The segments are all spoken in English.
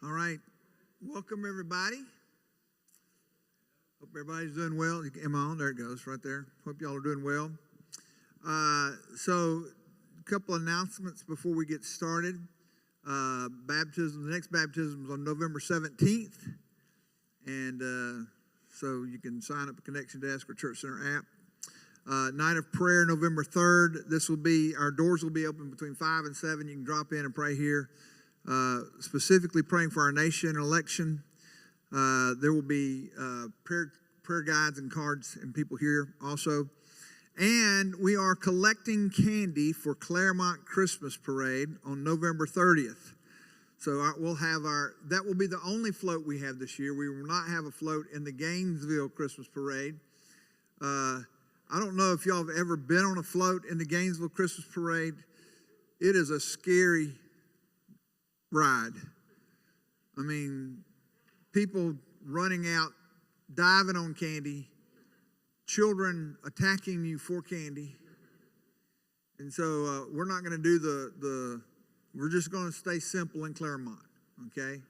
All right. Welcome, everybody. Hope everybody's doing well. Am I on? There it goes, right there. Hope y'all are doing well. So, a couple announcements before we get started. Baptism, the next baptism is on November 17th. And so you can sign up a Connection Desk or Church Center app. Night of prayer, November 3rd. Our doors will be open between 5 and 7. You can drop in and pray here. Specifically praying for our nation and election. There will be prayer guides and cards and people here also. And we are collecting candy for Claremont Christmas Parade on November 30th. So that will be the only float we have this year. We will not have a float in the Gainesville Christmas Parade. I don't know if y'all have ever been on a float in the Gainesville Christmas Parade. It is a scary ride. I mean, people running out, diving on candy, children attacking you for candy. And so we're not going to do we're just going to stay simple in Claremont, okay?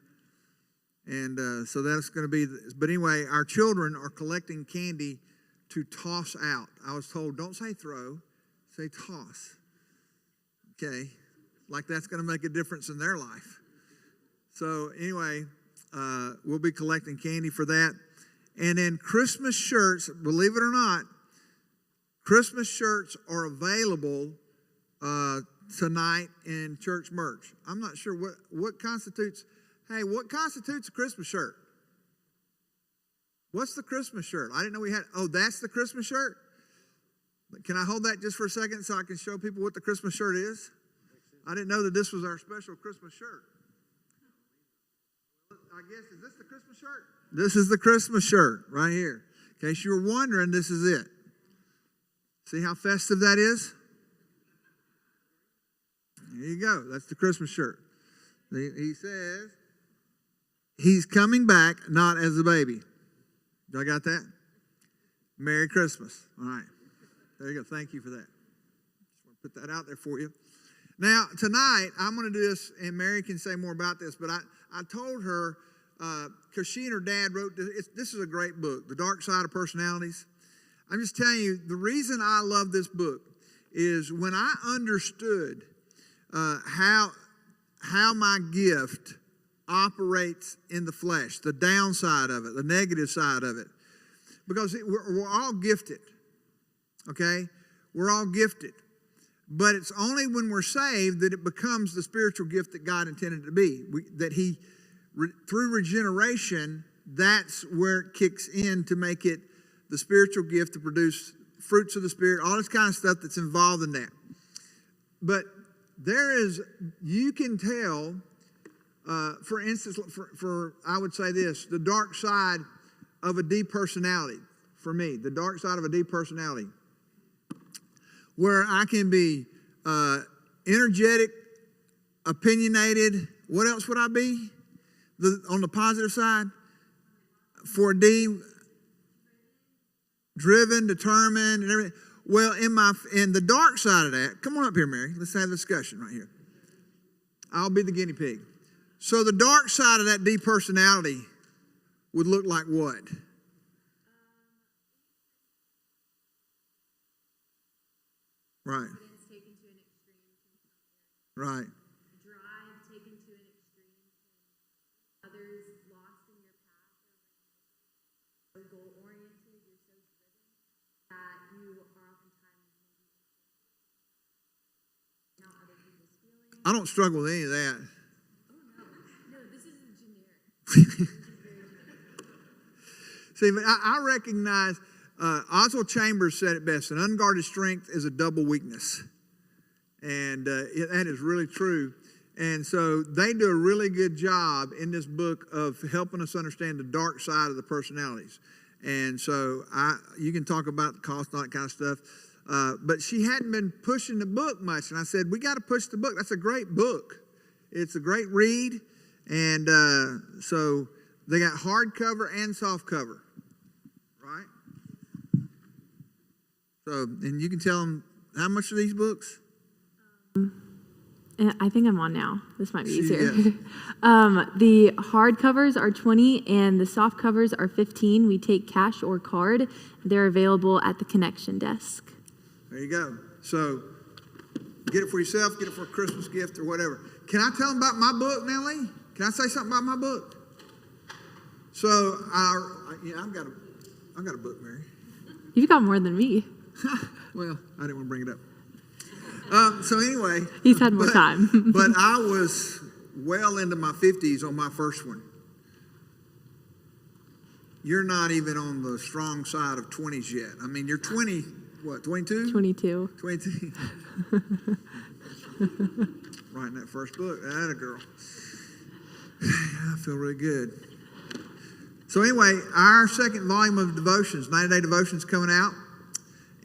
And so that's going to be, but anyway, our children are collecting candy to toss out. I was told, don't say throw, say toss, okay? Like that's going to make a difference in their life. So anyway, we'll be collecting candy for that. And then Christmas shirts, believe it or not, Christmas shirts are available tonight in church merch. I'm not sure what constitutes a Christmas shirt? What's the Christmas shirt? I didn't know we had, that's the Christmas shirt? Can I hold that just for a second so I can show people what the Christmas shirt is? I didn't know that this was our special Christmas shirt. I guess, is this the Christmas shirt? This is the Christmas shirt right here. In case you were wondering, this is it. See how festive that is? There you go. That's the Christmas shirt. He says, he's coming back not as a baby. Y'all got that? Merry Christmas. All right. There you go. Thank you for that. Just want to put that out there for you. Now, tonight, I'm going to do this, and Mary can say more about this, but I told her, because she and her dad wrote, this is a great book, The Dark Side of Personalities. I'm just telling you, the reason I love this book is when I understood how my gift operates in the flesh, the downside of it, the negative side of it. Because we're all gifted, okay? We're all gifted. But it's only when we're saved that it becomes the spiritual gift that God intended it to be. Through regeneration, that's where it kicks in to make it the spiritual gift to produce fruits of the Spirit, all this kind of stuff that's involved in that. But you can tell, for instance, I would say this, the dark side of a deep personality, for me, the dark side of a deep personality, where I can be energetic, opinionated. What else would I be? On the positive side? For a D, driven, determined, and everything. Well, in the dark side of that, come on up here, Mary. Let's have a discussion right here. I'll be the guinea pig. So the dark side of that deep personality would look like what? Right. Right. Drive taken to an extreme. Others lost in your path. So goal oriented, you're so driven that you are oftentimes not other people's feelings. I don't struggle with any of that. Oh no, this isn't generic. See, but I recognize. Oswald Chambers said it best, an unguarded strength is a double weakness. And that is really true. And so they do a really good job in this book of helping us understand the dark side of the personalities. And so you can talk about the cost and all that kind of stuff. But she hadn't been pushing the book much. And I said, we got to push the book. That's a great book. It's a great read. And so they got hardcover and softcover. Right? So, and you can tell them, how much are these books? I think I'm on now. This might be easier. Yes. The hard covers are $20 and the soft covers are $15. We take cash or card. They're available at the connection desk. There you go. So get it for yourself, get it for a Christmas gift or whatever. Can I tell them about my book now, Lee? Can I say something about my book? So I've got a book, Mary. You've got more than me. Well, I didn't want to bring it up. So anyway. He's had more time. But I was well into my 50s on my first one. You're not even on the strong side of 20s yet. I mean, you're 20, what, 22? 22. 22. Writing that first book. That a girl. I feel really good. So anyway, our second volume of devotions, 90-day devotions, coming out.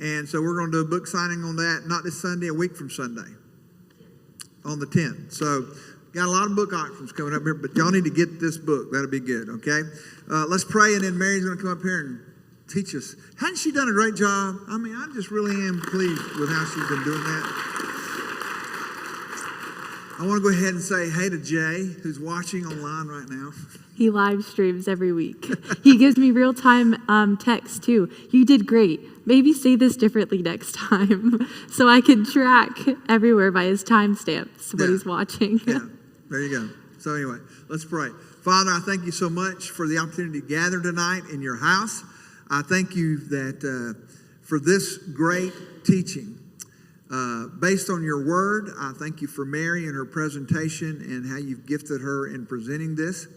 And so we're going to do a book signing on that, not this Sunday, a week from Sunday, on the 10th. So got a lot of book auctions coming up here, but y'all need to get this book. That'll be good, okay? Let's pray, and then Mary's going to come up here and teach us. Hasn't she done a great job? I mean, I just really am pleased with how she's been doing that. I want to go ahead and say hey to Jay, who's watching online right now. He live streams every week. He gives me real-time texts, too. You did great. Maybe say this differently next time. So I can track everywhere by his timestamps what he's watching. Yeah, there you go. So anyway, let's pray. Father, I thank you so much for the opportunity to gather tonight in your house. I thank you that for this great teaching. Based on your word, I thank you for Mary and her presentation and how you've gifted her in presenting this.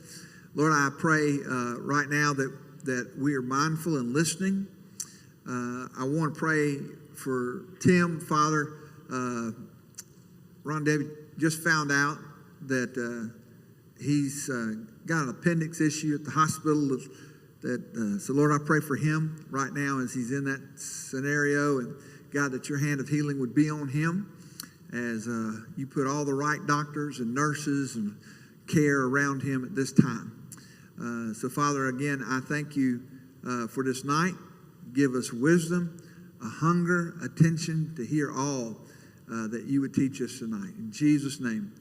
Lord, I pray right now that we are mindful and listening. I want to pray for Tim, Father. Ron Debbie just found out that he's got an appendix issue at the hospital. So, Lord, I pray for him right now as he's in that scenario. And, God, that your hand of healing would be on him as you put all the right doctors and nurses and care around him at this time. So, Father, again, I thank you for this night. Give us wisdom, a hunger, attention to hear all that you would teach us tonight. In Jesus' name,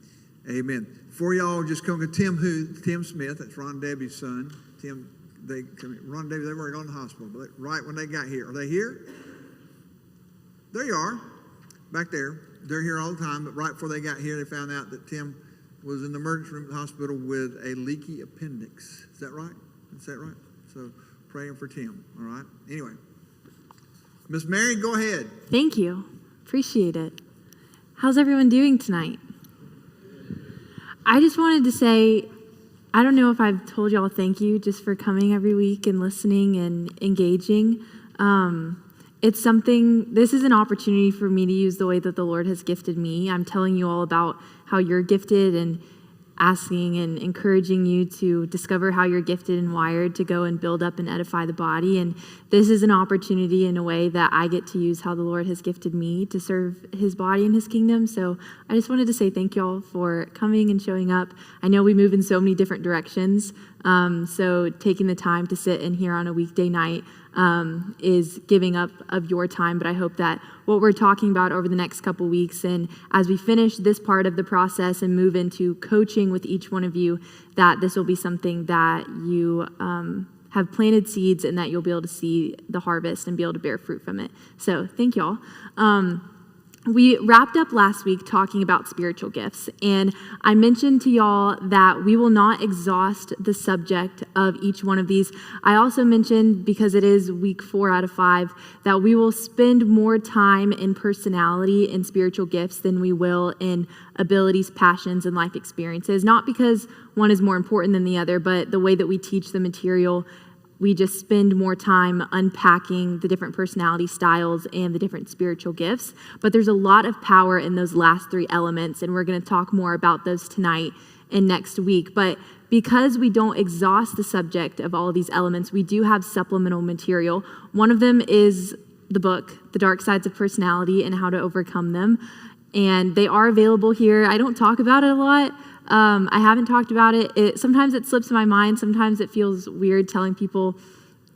amen. Before y'all just come to Tim Smith, that's Ron Debbie's son. Ron Debbie, they were going to the hospital, but right when they got here. Are they here? There you are, back there. They're here all the time, but right before they got here, they found out that Tim was in the emergency room at the hospital with a leaky appendix. Is that right? Is that right? So praying for Tim, all right? Anyway, Miss Mary, go ahead. Thank you. Appreciate it. How's everyone doing tonight? I just wanted to say, I don't know if I've told y'all thank you just for coming every week and listening and engaging. This is an opportunity for me to use the way that the Lord has gifted me. I'm telling you all about how you're gifted and asking and encouraging you to discover how you're gifted and wired to go and build up and edify the body. And this is an opportunity in a way that I get to use how the Lord has gifted me to serve his body and his kingdom. So I just wanted to say thank y'all for coming and showing up. I know we move in so many different directions. So taking the time to sit in here on a weekday night is giving up of your time, but I hope that what we're talking about over the next couple weeks and as we finish this part of the process and move into coaching with each one of you, that this will be something that you have planted seeds and that you'll be able to see the harvest and be able to bear fruit from it. So thank y'all. We wrapped up last week talking about spiritual gifts, and I mentioned to y'all that we will not exhaust the subject of each one of these. I also mentioned, because it is week 4 out of 5, that we will spend more time in personality and spiritual gifts than we will in abilities, passions, and life experiences. Not because one is more important than the other, but the way that we teach the material, we just spend more time unpacking the different personality styles and the different spiritual gifts. But there's a lot of power in those last 3 elements, and we're going to talk more about those tonight and next week. But because we don't exhaust the subject of all of these elements, we do have supplemental material. One of them is the book, The Dark Sides of Personality and How to Overcome Them. And they are available here. I don't talk about it a lot. I haven't talked about it. Sometimes it slips my mind. Sometimes it feels weird telling people,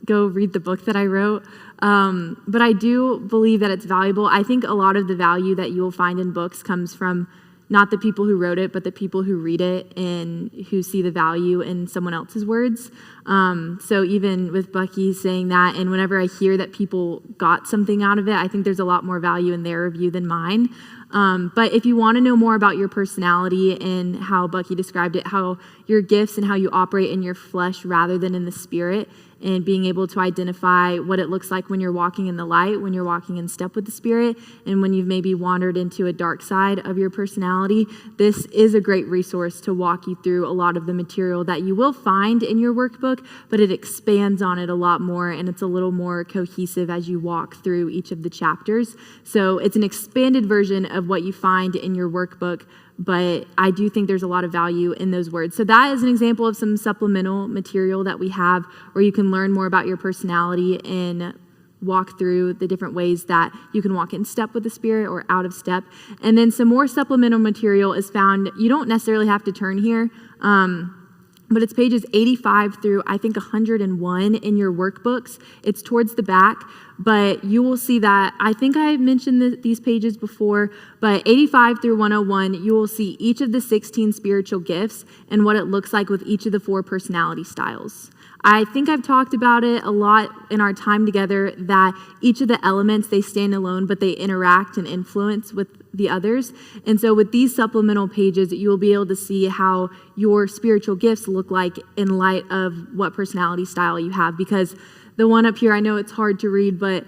go read the book that I wrote. But I do believe that it's valuable. I think a lot of the value that you will find in books comes from not the people who wrote it, but the people who read it and who see the value in someone else's words. So even with Bucky saying that, and whenever I hear that people got something out of it, I think there's a lot more value in their review than mine. But if you want to know more about your personality and how Bucky described it, how your gifts and how you operate in your flesh rather than in the spirit, and being able to identify what it looks like when you're walking in the light, when you're walking in step with the Spirit, and when you've maybe wandered into a dark side of your personality, this is a great resource to walk you through a lot of the material that you will find in your workbook, but it expands on it a lot more, and it's a little more cohesive as you walk through each of the chapters. So it's an expanded version of what you find in your workbook, but I do think there's a lot of value in those words. So that is an example of some supplemental material that we have where you can learn more about your personality and walk through the different ways that you can walk in step with the Spirit or out of step. And then some more supplemental material is found. You don't necessarily have to turn here, but it's pages 85 through, I think, 101 in your workbooks. It's towards the back, but you will see that, I think I mentioned these pages before, but 85 through 101, you will see each of the 16 spiritual gifts and what it looks like with each of the 4 personality styles. I think I've talked about it a lot in our time together that each of the elements, they stand alone, but they interact and influence with the others. And so with these supplemental pages, you will be able to see how your spiritual gifts look like in light of what personality style you have. Because the one up here, I know it's hard to read, but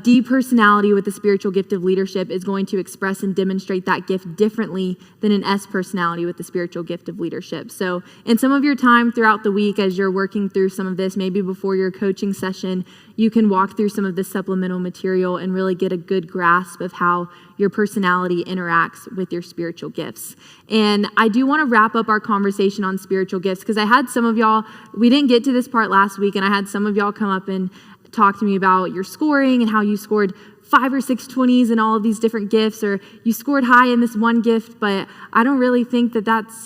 D personality with the spiritual gift of leadership is going to express and demonstrate that gift differently than an S personality with the spiritual gift of leadership. So in some of your time throughout the week as you're working through some of this, maybe before your coaching session, you can walk through some of this supplemental material and really get a good grasp of how your personality interacts with your spiritual gifts. And I do want to wrap up our conversation on spiritual gifts because I had some of y'all, we didn't get to this part last week, and I had some of y'all come up and talk to me about your scoring and how you scored 5 or 6 20s in all of these different gifts, or you scored high in this one gift, but I don't really think that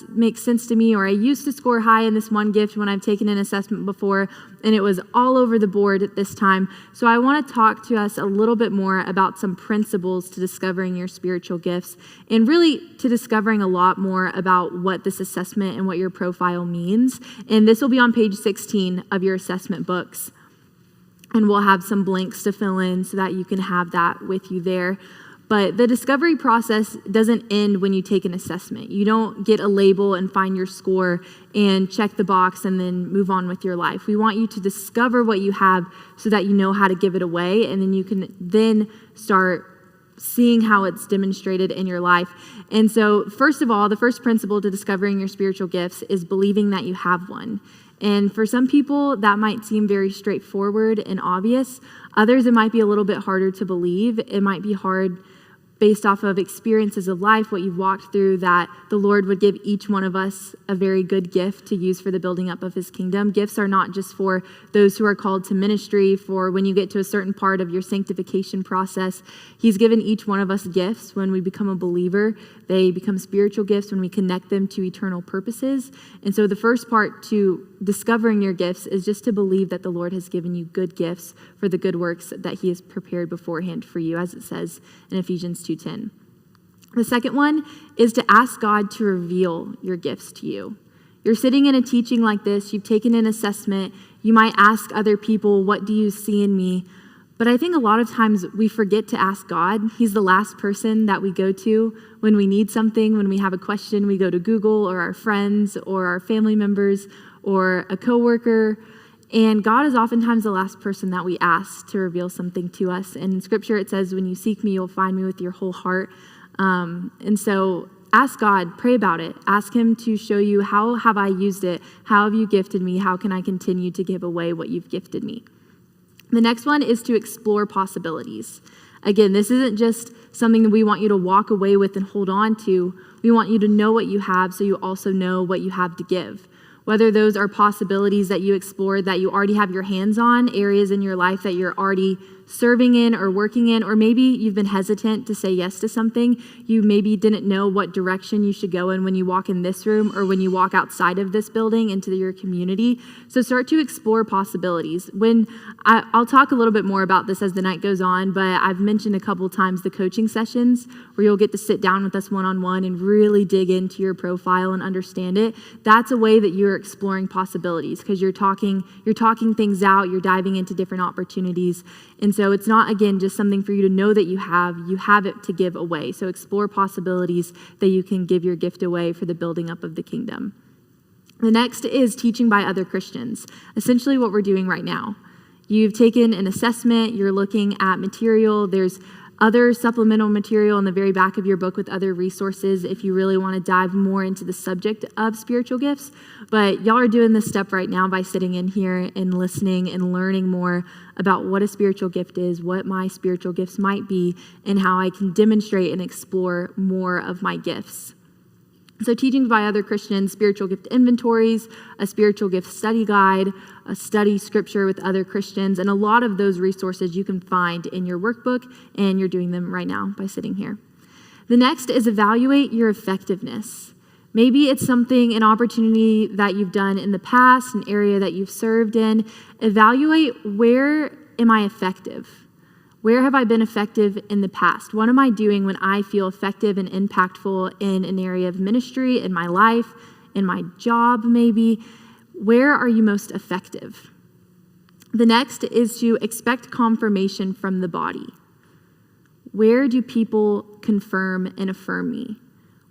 makes sense to me, or I used to score high in this one gift when I've taken an assessment before, and it was all over the board at this time. So I want to talk to us a little bit more about some principles to discovering your spiritual gifts, and really to discovering a lot more about what this assessment and what your profile means. And this will be on page 16 of your assessment books. And we'll have some blanks to fill in so that you can have that with you there. But the discovery process doesn't end when you take an assessment. You don't get a label and find your score and check the box and then move on with your life. We want you to discover what you have so that you know how to give it away, and then you can then start seeing how it's demonstrated in your life. And so, first of all, the first principle to discovering your spiritual gifts is believing that you have one. And for some people, that might seem very straightforward and obvious. Others, it might be a little bit harder to believe. It might be hard based off of experiences of life, what you've walked through, that the Lord would give each one of us a very good gift to use for the building up of his kingdom. Gifts are not just for those who are called to ministry, for when you get to a certain part of your sanctification process. He's given each one of us gifts when we become a believer. They become spiritual gifts when we connect them to eternal purposes. And so the first part to discovering your gifts is just to believe that the Lord has given you good gifts for the good works that he has prepared beforehand for you, as it says in Ephesians 2:10. The second one is to ask God to reveal your gifts to you. You're sitting in a teaching like this, you've taken an assessment, you might ask other people, what do you see in me? But I think a lot of times we forget to ask God. He's the last person that we go to when we need something, when we have a question. We go to Google or our friends or our family members or a coworker. And God is oftentimes the last person that we ask to reveal something to us. And in Scripture it says, when you seek me, you'll find me with your whole heart. And so ask God, pray about it. Ask him to show you, how have I used it? How have you gifted me? How can I continue to give away what you've gifted me? The next one is to explore possibilities. Again, this isn't just something that we want you to walk away with and hold on to. We want you to know what you have so you also know what you have to give. Whether those are possibilities that you explored, that you already have your hands on, areas in your life that you're already serving in or working in, or maybe you've been hesitant to say yes to something. You maybe didn't know what direction you should go in when you walk in this room or when you walk outside of this building into your community. So start to explore possibilities. I'll talk a little bit more about this as the night goes on, but I've mentioned a couple times the coaching sessions where you'll get to sit down with us one-on-one and really dig into your profile and understand it. That's a way that you're exploring possibilities because you're talking things out, you're diving into different opportunities. And so it's not, again, just something for you to know that you have it to give away. So explore possibilities that you can give your gift away for the building up of the kingdom. The next is teaching by other Christians, essentially what we're doing right now. You've taken an assessment, you're looking at material, there's other supplemental material in the very back of your book with other resources if you really want to dive more into the subject of spiritual gifts. But y'all are doing this step right now by sitting in here and listening and learning more about what a spiritual gift is, what my spiritual gifts might be, and how I can demonstrate and explore more of my gifts. So teachings by other Christians, spiritual gift inventories, a spiritual gift study guide, a study scripture with other Christians, and a lot of those resources you can find in your workbook, and you're doing them right now by sitting here. The next is evaluate your effectiveness. Maybe it's an opportunity that you've done in the past, an area that you've served in. Evaluate, where am I effective? Where have I been effective in the past? What am I doing when I feel effective and impactful in an area of ministry, in my life, in my job maybe? Where are you most effective? The next is to expect confirmation from the body. Where do people confirm and affirm me?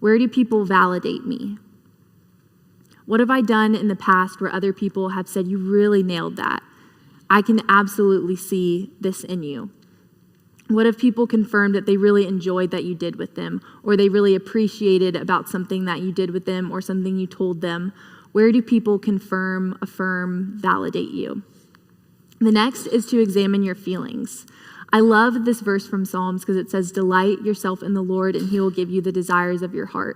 Where do people validate me? What have I done in the past where other people have said, you really nailed that? I can absolutely see this in you. What if people confirmed that they really enjoyed that you did with them, or they really appreciated about something that you did with them or something you told them? Where do people confirm, affirm, validate you? The next is to examine your feelings. I love this verse from Psalms because it says, delight yourself in the Lord and he will give you the desires of your heart.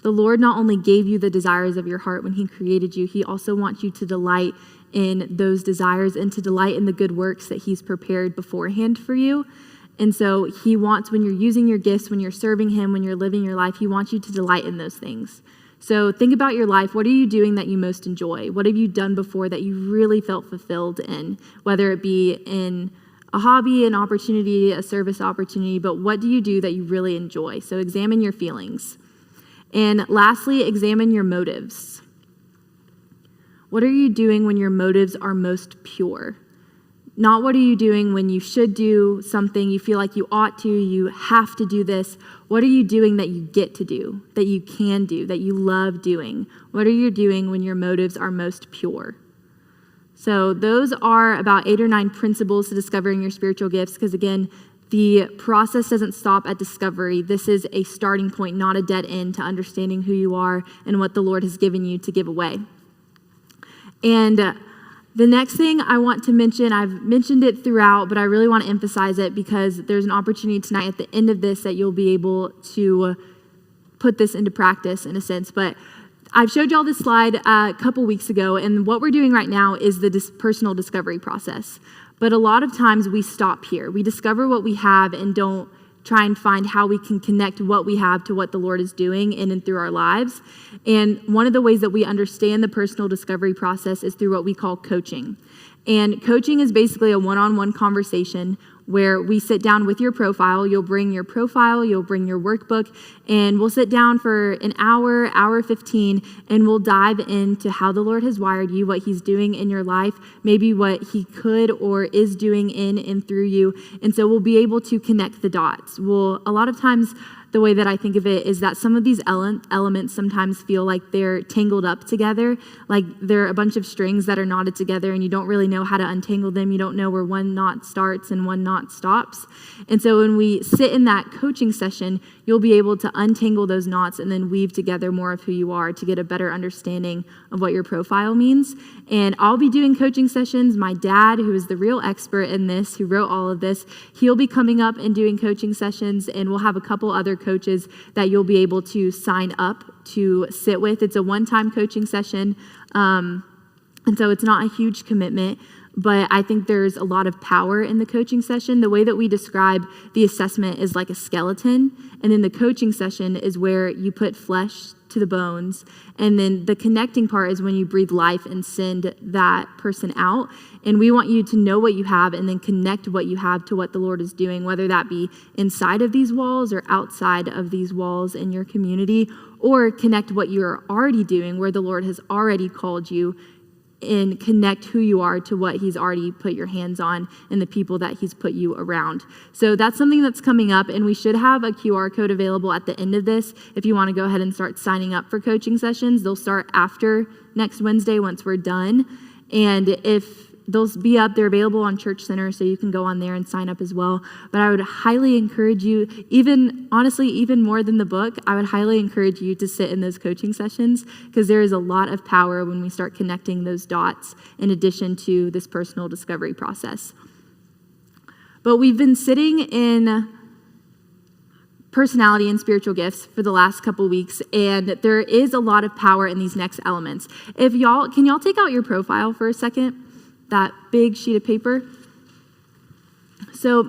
The Lord not only gave you the desires of your heart when he created you, he also wants you to delight in those desires and to delight in the good works that he's prepared beforehand for you. And so he wants, when you're using your gifts, when you're serving him, when you're living your life, he wants you to delight in those things. So think about your life. What are you doing that you most enjoy? What have you done before that you really felt fulfilled in? Whether it be in a hobby, an opportunity, a service opportunity, but what do you do that you really enjoy? So examine your feelings. And lastly, examine your motives. What are you doing when your motives are most pure? Not what are you doing when you should do something, you feel like you ought to, you have to do this. What are you doing that you get to do, that you can do, that you love doing? What are you doing when your motives are most pure? So those are about 8 or 9 principles to discovering your spiritual gifts, because again, the process doesn't stop at discovery. This is a starting point, not a dead end to understanding who you are and what the Lord has given you to give away. And the next thing I want to mention, I've mentioned it throughout, but I really want to emphasize it because there's an opportunity tonight at the end of this that you'll be able to put this into practice in a sense. But I've showed y'all this slide a couple weeks ago, and what we're doing right now is the personal discovery process. But a lot of times we stop here. We discover what we have and don't try and find how we can connect what we have to what the Lord is doing in and through our lives. And one of the ways that we understand the personal discovery process is through what we call coaching. And coaching is basically a one-on-one conversation where we sit down with your profile. You'll bring your profile, you'll bring your workbook, and we'll sit down for an hour 15, and we'll dive into how the Lord has wired you, what he's doing in your life, maybe what he could or is doing in and through you. And so we'll be able to connect the dots. A lot of times, the way that I think of it is that some of these elements sometimes feel like they're tangled up together, like they're a bunch of strings that are knotted together and you don't really know how to untangle them. You don't know where one knot starts and one knot stops. And so when we sit in that coaching session, you'll be able to untangle those knots and then weave together more of who you are to get a better understanding of what your profile means. And I'll be doing coaching sessions. My dad, who is the real expert in this, who wrote all of this, he'll be coming up and doing coaching sessions, and we'll have a couple other coaches that you'll be able to sign up to sit with. It's a one-time coaching session, and so it's not a huge commitment. but I think there's a lot of power in the coaching session. The way that we describe the assessment is like a skeleton, and then the coaching session is where you put flesh to the bones, and then the connecting part is when you breathe life and send that person out. And we want you to know what you have and then connect what you have to what the Lord is doing, whether that be inside of these walls or outside of these walls in your community, or connect what you're already doing where the Lord has already called you, and connect who you are to what he's already put your hands on and the people that he's put you around. So that's something that's coming up, and we should have a QR code available at the end of this if you want to go ahead and start signing up for coaching sessions. They'll start after next Wednesday once we're done. And if they'll be up, they're available on Church Center, so you can go on there and sign up as well. But I would highly encourage you, even more than the book, I would highly encourage you to sit in those coaching sessions, because there is a lot of power when we start connecting those dots in addition to this personal discovery process. But we've been sitting in personality and spiritual gifts for the last couple weeks, and there is a lot of power in these next elements. Can y'all take out your profile for a second? That big sheet of paper. So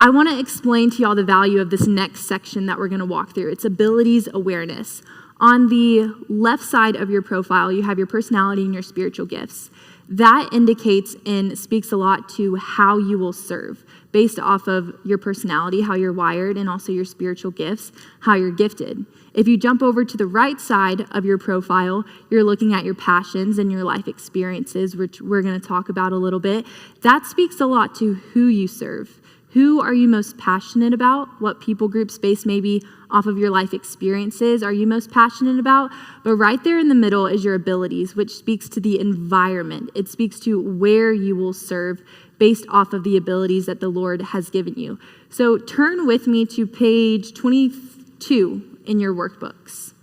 I want to explain to y'all the value of this next section that we're going to walk through. It's abilities awareness. On the left side of your profile, you have your personality and your spiritual gifts. That indicates and speaks a lot to how you will serve based off of your personality, how you're wired, and also your spiritual gifts, how you're gifted. If you jump over to the right side of your profile, you're looking at your passions and your life experiences, which we're going to talk about a little bit. That speaks a lot to who you serve. Who are you most passionate about? What people groups based maybe off of your life experiences are you most passionate about? But right there in the middle is your abilities, which speaks to the environment. It speaks to where you will serve based off of the abilities that the Lord has given you. So turn with me to page 22 in your workbooks.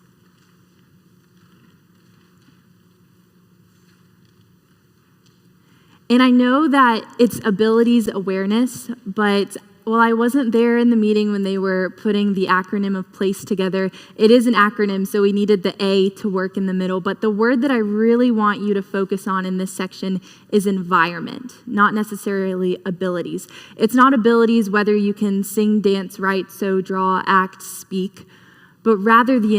And I know that it's abilities awareness, but while I wasn't there in the meeting when they were putting the acronym of PLACE together, it is an acronym, so we needed the A to work in the middle. But the word that I really want you to focus on in this section is environment, not necessarily abilities. It's not abilities whether you can sing, dance, write, sew, draw, act, speak, but rather the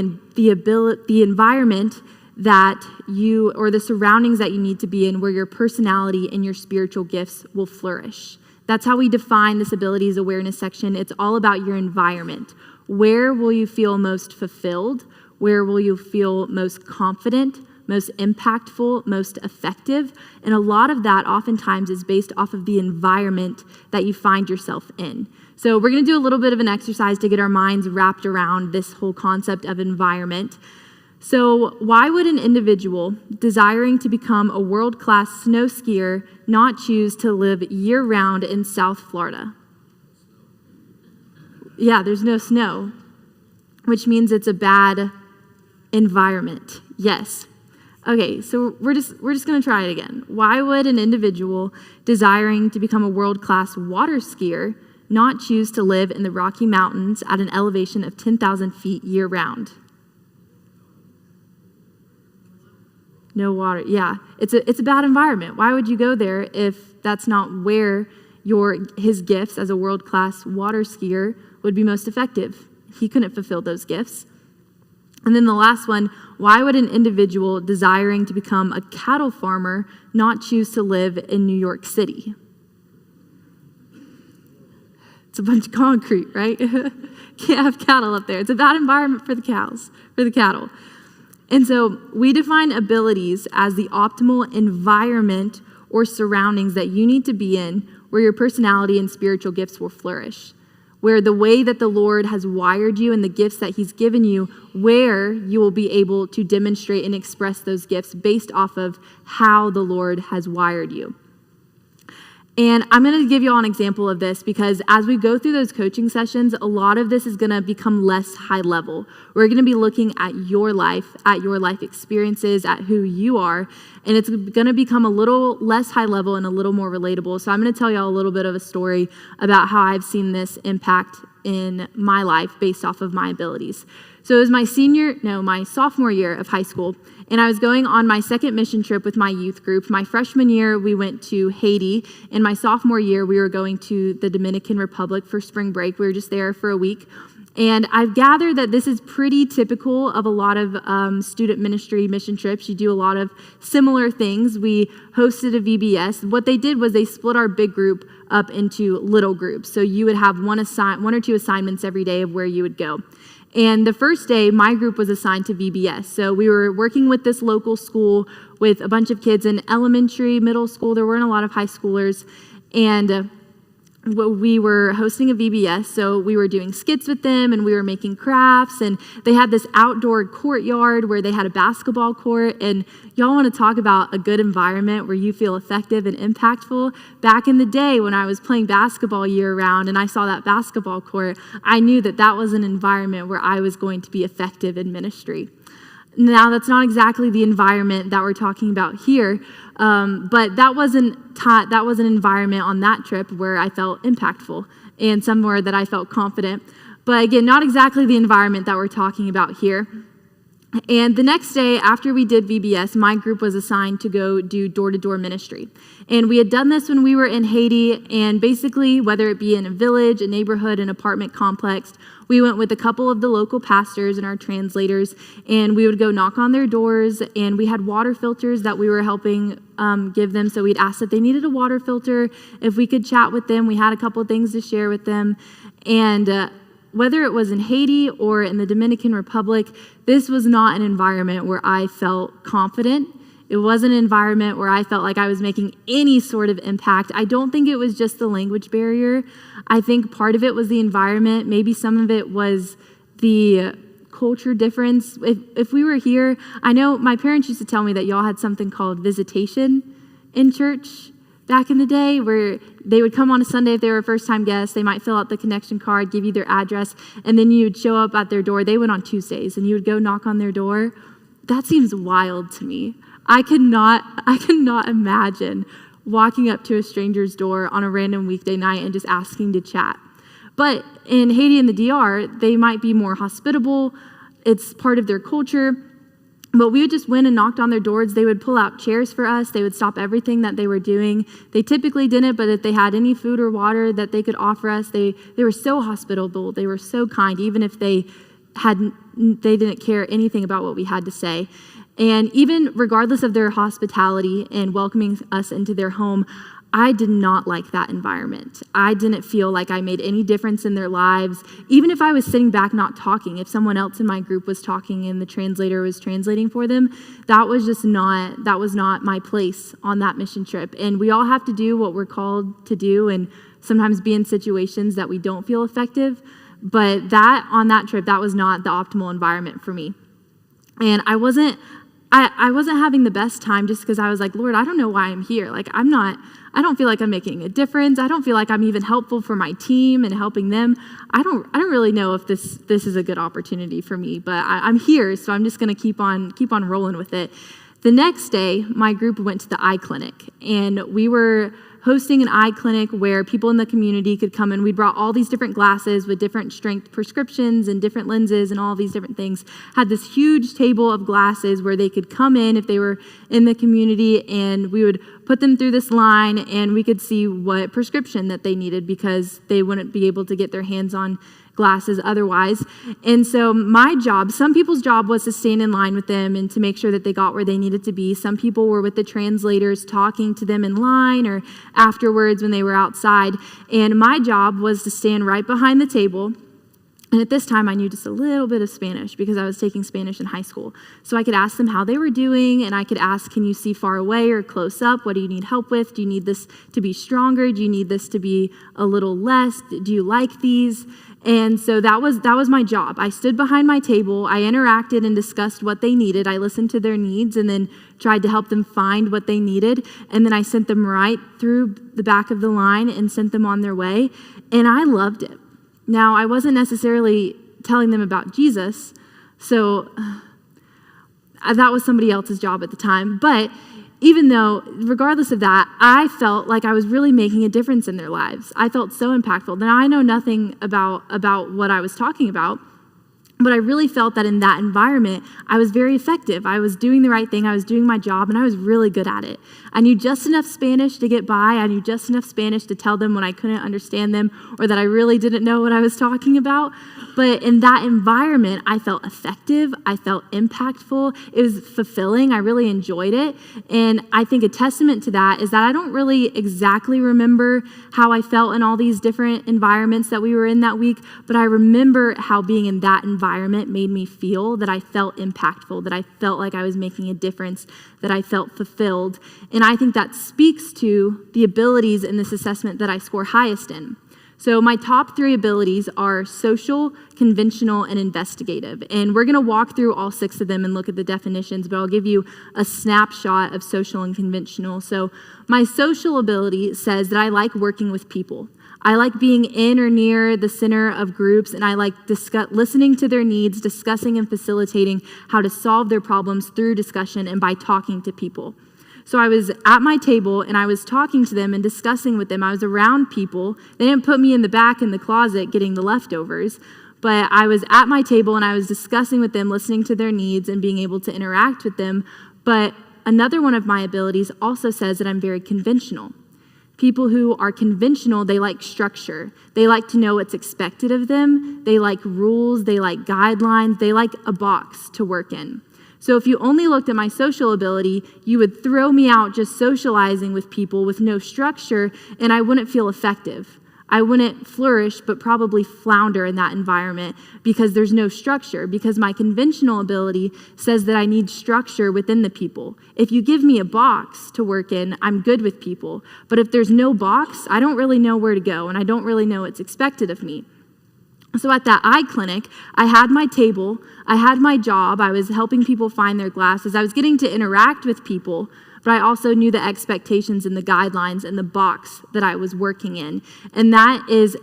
environment that you, or the surroundings that you need to be in, where your personality and your spiritual gifts will flourish. That's how we define this abilities awareness section. It's all about your environment. Where will you feel most fulfilled? Where will you feel most confident, most impactful, most effective? And a lot of that oftentimes is based off of the environment that you find yourself in. So we're going to do a little bit of an exercise to get our minds wrapped around this whole concept of environment. So why would an individual desiring to become a world-class snow skier not choose to live year-round in South Florida? Yeah, there's no snow, which means it's a bad environment. Yes. Okay, so we're just going to try it again. Why would an individual desiring to become a world-class water skier not choose to live in the Rocky Mountains at an elevation of 10,000 feet year-round? No water. Yeah, it's a bad environment. Why would you go there if that's not where his gifts as a world-class water skier would be most effective? He couldn't fulfill those gifts. And then the last one, why would an individual desiring to become a cattle farmer not choose to live in New York City? It's a bunch of concrete, right? Can't have cattle up there. It's a bad environment for the cattle. And so we define abilities as the optimal environment or surroundings that you need to be in where your personality and spiritual gifts will flourish, where the way that the Lord has wired you and the gifts that he's given you, where you will be able to demonstrate and express those gifts based off of how the Lord has wired you. And I'm going to give you all an example of this because as we go through those coaching sessions, a lot of this is going to become less high level. We're going to be looking at your life experiences, at who you are, and it's going to become a little less high level and a little more relatable. So I'm going to tell y'all a little bit of a story about how I've seen this impact in my life based off of my abilities. So it was my sophomore year of high school, and I was going on my second mission trip with my youth group. My freshman year, we went to Haiti, and my sophomore year, we were going to the Dominican Republic for spring break. We were just there for a week. And I've gathered that this is pretty typical of a lot of student ministry mission trips. You do a lot of similar things. We hosted a VBS. What they did was they split our big group up into little groups. So you would have one or two assignments every day of where you would go. And the first day, my group was assigned to VBS. So we were working with this local school with a bunch of kids in elementary, middle school. There weren't a lot of high schoolers. And we were hosting a VBS, so we were doing skits with them, and we were making crafts, and they had this outdoor courtyard where they had a basketball court. And y'all want to talk about a good environment where you feel effective and impactful? Back in the day when I was playing basketball year-round and I saw that basketball court, I knew that that was an environment where I was going to be effective in ministry. Now, that's not exactly the environment that we're talking about here, but that was an environment on that trip where I felt impactful and somewhere that I felt confident. But again, not exactly the environment that we're talking about here. And the next day, after we did VBS, my group was assigned to go do door-to-door ministry. And we had done this when we were in Haiti, and basically, whether it be in a village, a neighborhood, an apartment complex, we went with a couple of the local pastors and our translators, and we would go knock on their doors, and we had water filters that we were helping give them. So we'd ask if they needed a water filter, if we could chat with them. We had a couple of things to share with them. And whether it was in Haiti or in the Dominican Republic, this was not an environment where I felt confident. It wasn't an environment where I felt like I was making any sort of impact. I don't think it was just the language barrier. I think part of it was the environment. Maybe some of it was the culture difference. If we were here, I know my parents used to tell me that y'all had something called visitation in church back in the day, where they would come on a Sunday if they were a first-time guest. They might fill out the connection card, give you their address, and then you would show up at their door. They went on Tuesdays, and you would go knock on their door. That seems wild to me. I could not imagine walking up to a stranger's door on a random weekday night and just asking to chat. But in Haiti and the DR, they might be more hospitable. It's part of their culture. But we would just went and knocked on their doors. They would pull out chairs for us. They would stop everything that they were doing. They typically didn't, but if they had any food or water that they could offer us, they were so hospitable. They were so kind, even if they didn't care anything about what we had to say. And even regardless of their hospitality and welcoming us into their home, I did not like that environment. I didn't feel like I made any difference in their lives. Even if I was sitting back not talking, if someone else in my group was talking and the translator was translating for them, that was not my place on that mission trip. And we all have to do what we're called to do and sometimes be in situations that we don't feel effective. But on that trip, that was not the optimal environment for me. And I wasn't having the best time just because I was like, Lord, I don't know why I'm here. Like, I don't feel like I'm making a difference. I don't feel like I'm even helpful for my team and helping them. I don't really know if this is a good opportunity for me, but I'm here, so I'm just going to keep on rolling with it. The next day, my group went to the eye clinic, and we were hosting an eye clinic where people in the community could come in. We brought all these different glasses with different strength prescriptions and different lenses and all these different things. Had this huge table of glasses where they could come in if they were in the community, and we would put them through this line, and we could see what prescription that they needed because they wouldn't be able to get their hands on glasses otherwise. And so some people's job was to stand in line with them and to make sure that they got where they needed to be. Some people were with the translators talking to them in line or afterwards when they were outside. And my job was to stand right behind the table. And at this time, I knew just a little bit of Spanish because I was taking Spanish in high school. So I could ask them how they were doing, and I could ask, can you see far away or close up? What do you need help with? Do you need this to be stronger? Do you need this to be a little less? Do you like these? And so that was my job. I stood behind my table. I interacted and discussed what they needed. I listened to their needs and then tried to help them find what they needed. And then I sent them right through the back of the line and sent them on their way. And I loved it. Now, I wasn't necessarily telling them about Jesus, so that was somebody else's job at the time. But even though, regardless of that, I felt like I was really making a difference in their lives. I felt so impactful. Now, I know nothing about what I was talking about, but I really felt that in that environment, I was very effective. I was doing the right thing. I was doing my job, and I was really good at it. I knew just enough Spanish to get by. I knew just enough Spanish to tell them when I couldn't understand them or that I really didn't know what I was talking about. But in that environment, I felt effective. I felt impactful. It was fulfilling. I really enjoyed it. And I think a testament to that is that I don't really exactly remember how I felt in all these different environments that we were in that week, but I remember how being in that environment made me feel that I felt impactful, that I felt like I was making a difference, that I felt fulfilled. And I think that speaks to the abilities in this assessment that I score highest in. So my top 3 abilities are social, conventional, and investigative. And we're going to walk through all 6 of them and look at the definitions, but I'll give you a snapshot of social and conventional. So my social ability says that I like working with people. I like being in or near the center of groups, and I like listening to their needs, discussing and facilitating how to solve their problems through discussion and by talking to people. So I was at my table and I was talking to them and discussing with them. I was around people. They didn't put me in the back in the closet getting the leftovers, but I was at my table and I was discussing with them, listening to their needs and being able to interact with them. But another one of my abilities also says that I'm very conventional. People who are conventional, they like structure. They like to know what's expected of them. They like rules. They like guidelines. They like a box to work in. So if you only looked at my social ability, you would throw me out just socializing with people with no structure, and I wouldn't feel effective. I wouldn't flourish, but probably flounder in that environment because there's no structure, because my conventional ability says that I need structure within the people. If you give me a box to work in, I'm good with people. But if there's no box, I don't really know where to go, and I don't really know what's expected of me. So at that eye clinic, I had my table, I had my job, I was helping people find their glasses, I was getting to interact with people, but I also knew the expectations and the guidelines and the box that I was working in. And that is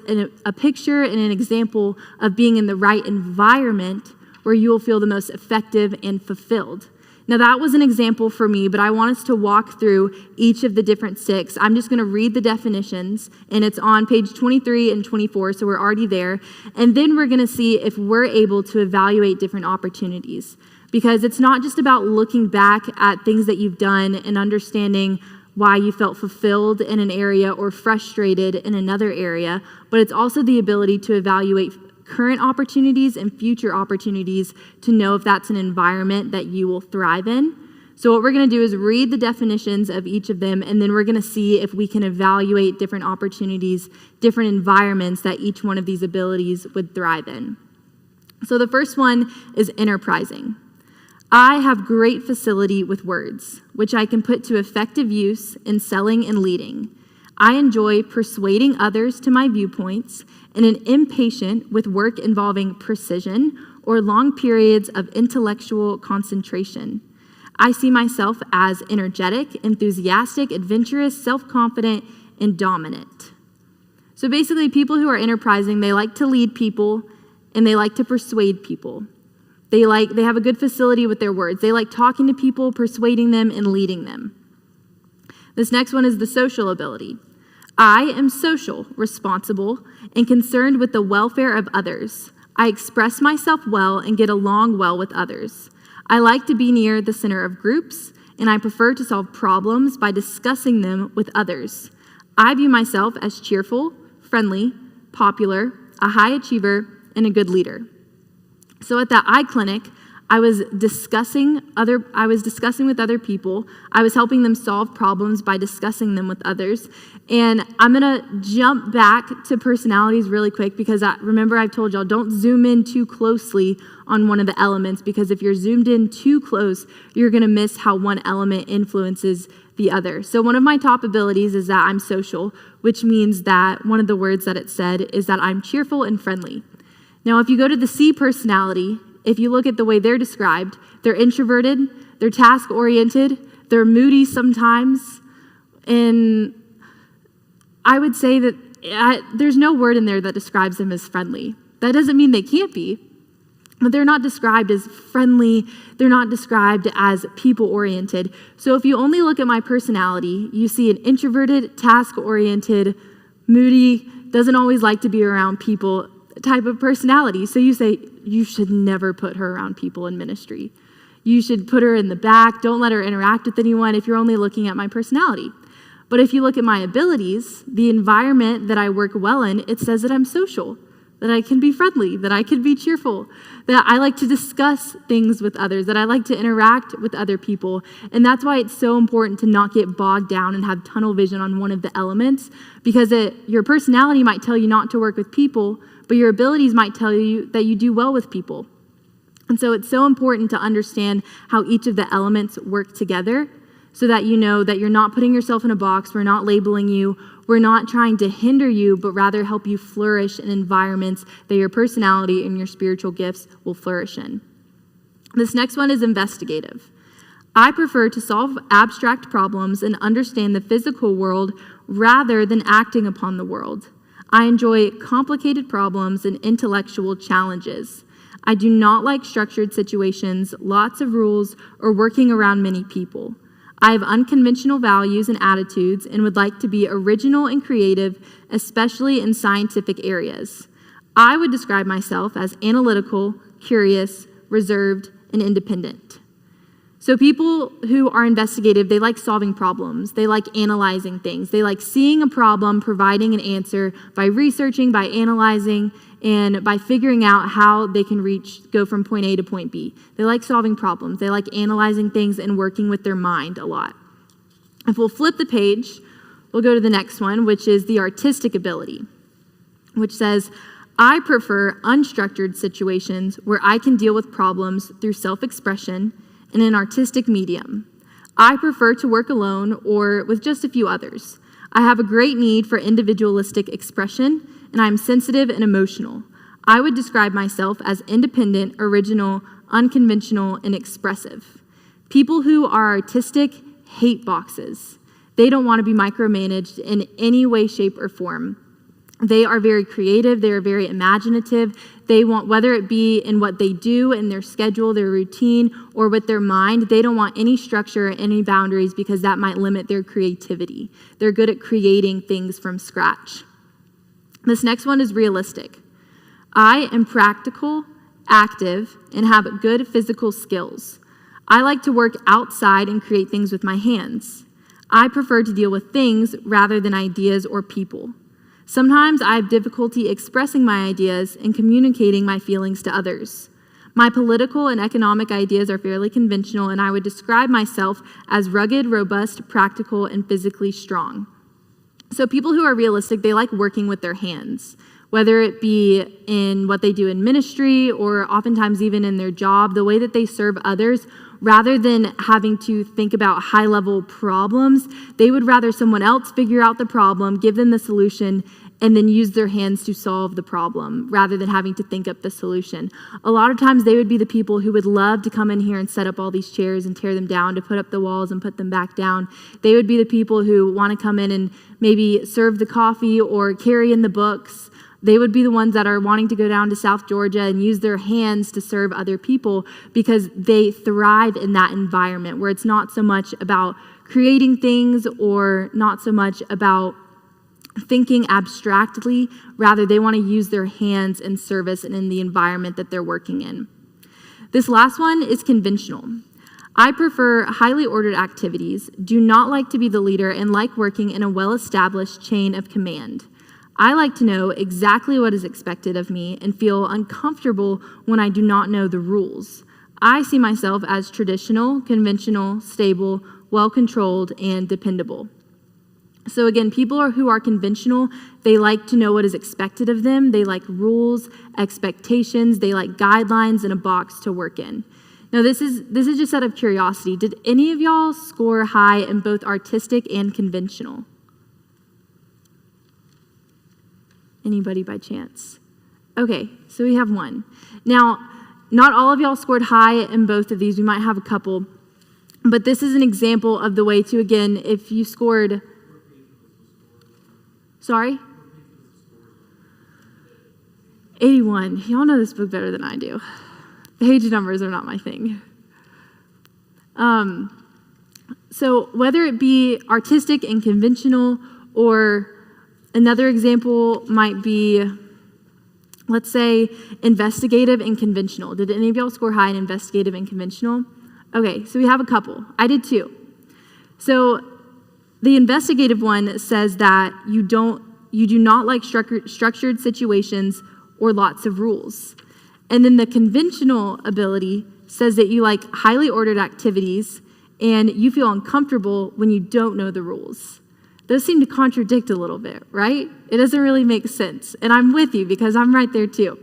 a picture and an example of being in the right environment where you will feel the most effective and fulfilled. Now that was an example for me, but I want us to walk through each of the different 6. I'm just going to read the definitions, and it's on page 23 and 24, so we're already there. And then we're going to see if we're able to evaluate different opportunities, because it's not just about looking back at things that you've done and understanding why you felt fulfilled in an area or frustrated in another area, but it's also the ability to evaluate current opportunities and future opportunities to know if that's an environment that you will thrive in. So what we're going to do is read the definitions of each of them, and then we're going to see if we can evaluate different opportunities, different environments that each one of these abilities would thrive in. So the first one is enterprising. I have great facility with words, which I can put to effective use in selling and leading. I enjoy persuading others to my viewpoints and am impatient with work involving precision or long periods of intellectual concentration. I see myself as energetic, enthusiastic, adventurous, self-confident, and dominant. So basically, people who are enterprising, they like to lead people and they like to persuade people. They have a good facility with their words. They like talking to people, persuading them, and leading them. This next one is the social ability. I am social, responsible, and concerned with the welfare of others. I express myself well and get along well with others. I like to be near the center of groups, and I prefer to solve problems by discussing them with others. I view myself as cheerful, friendly, popular, a high achiever, and a good leader. So at that eye clinic, I was discussing with other people. I was helping them solve problems by discussing them with others. And I'm going to jump back to personalities really quick because remember I've told y'all, don't zoom in too closely on one of the elements, because if you're zoomed in too close, you're going to miss how one element influences the other. So one of my top abilities is that I'm social, which means that one of the words that it said is that I'm cheerful and friendly. Now, if you go to the C personality, if you look at the way they're described, they're introverted, they're task-oriented, they're moody sometimes, and I would say that there's no word in there that describes them as friendly. That doesn't mean they can't be. but they're not described as friendly. They're not described as people-oriented. So if you only look at my personality, you see an introverted, task-oriented, moody, doesn't always like to be around people type of personality. So you say, you should never put her around people in ministry. You should put her in the back. Don't let her interact with anyone if you're only looking at my personality. But if you look at my abilities, the environment that I work well in, it says that I'm social, that I can be friendly, that I can be cheerful, that I like to discuss things with others, that I like to interact with other people. And that's why it's so important to not get bogged down and have tunnel vision on one of the elements, because your personality might tell you not to work with people, but your abilities might tell you that you do well with people. And so it's so important to understand how each of the elements work together so that you know that you're not putting yourself in a box, we're not labeling you, we're not trying to hinder you, but rather help you flourish in environments that your personality and your spiritual gifts will flourish in. This next one is investigative. I prefer to solve abstract problems and understand the physical world rather than acting upon the world. I enjoy complicated problems and intellectual challenges. I do not like structured situations, lots of rules, or working around many people. I have unconventional values and attitudes and would like to be original and creative, especially in scientific areas. I would describe myself as analytical, curious, reserved, and independent. So people who are investigative, they like solving problems. They like analyzing things. They like seeing a problem, providing an answer by researching, by analyzing, and by figuring out how they can go from point A to point B. They like solving problems. They like analyzing things and working with their mind a lot. If we'll flip the page, we'll go to the next one, which is the artistic ability, which says, I prefer unstructured situations where I can deal with problems through self-expression in an artistic medium. I prefer to work alone or with just a few others. I have a great need for individualistic expression, and I'm sensitive and emotional. I would describe myself as independent, original, unconventional, and expressive. People who are artistic hate boxes. They don't want to be micromanaged in any way, shape, or form. They are very creative. They are very imaginative. They want, whether it be in what they do, in their schedule, their routine, or with their mind, they don't want any structure, any boundaries, because that might limit their creativity. They're good at creating things from scratch. This next one is realistic. I am practical, active, and have good physical skills. I like to work outside and create things with my hands. I prefer to deal with things rather than ideas or people. Sometimes I have difficulty expressing my ideas and communicating my feelings to others. My political and economic ideas are fairly conventional, and I would describe myself as rugged, robust, practical, and physically strong. So people who are realistic, they like working with their hands, whether it be in what they do in ministry or oftentimes even in their job, the way that they serve others. Rather than having to think about high-level problems, they would rather someone else figure out the problem, give them the solution, and then use their hands to solve the problem rather than having to think up the solution. A lot of times they would be the people who would love to come in here and set up all these chairs and tear them down, to put up the walls and put them back down. They would be the people who want to come in and maybe serve the coffee or carry in the books. They would be the ones that are wanting to go down to South Georgia and use their hands to serve other people because they thrive in that environment where it's not so much about creating things or not so much about thinking abstractly. Rather, they want to use their hands in service and in the environment that they're working in. This last one is conventional. I prefer highly ordered activities, do not like to be the leader, and like working in a well-established chain of command. I like to know exactly what is expected of me and feel uncomfortable when I do not know the rules. I see myself as traditional, conventional, stable, well-controlled, and dependable. So again, people who are conventional, they like to know what is expected of them. They like rules, expectations. They like guidelines and a box to work in. Now, this is just out of curiosity. Did any of y'all score high in both artistic and conventional? Anybody by chance? Okay, so we have one. Now, not all of y'all scored high in both of these. We might have a couple. But this is an example of the way to, again, if you scored... Sorry? 81. Y'all know this book better than I do. Page numbers are not my thing. So whether it be artistic and conventional, or another example might be, let's say, investigative and conventional. Did any of y'all score high in investigative and conventional? Okay, so we have a couple. I did too. So the investigative one says that you do not like structured situations or lots of rules. And then the conventional ability says that you like highly ordered activities and you feel uncomfortable when you don't know the rules. Those seem to contradict a little bit, right? It doesn't really make sense. And I'm with you because I'm right there too.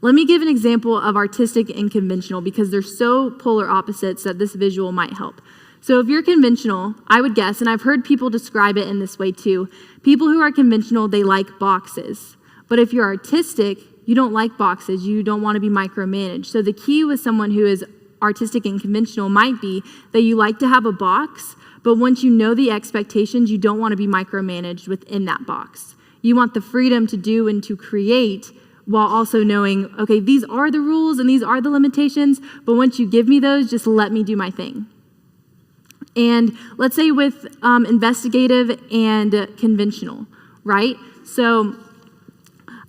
Let me give an example of artistic and conventional because they're so polar opposites that this visual might help. So if you're conventional, I would guess, and I've heard people describe it in this way too, people who are conventional, they like boxes. But if you're artistic, you don't like boxes. You don't want to be micromanaged. So the key with someone who is artistic and conventional might be that you like to have a box, but once you know the expectations, you don't want to be micromanaged within that box. You want the freedom to do and to create while also knowing, okay, these are the rules and these are the limitations, but once you give me those, just let me do my thing. And let's say with investigative and conventional, right? So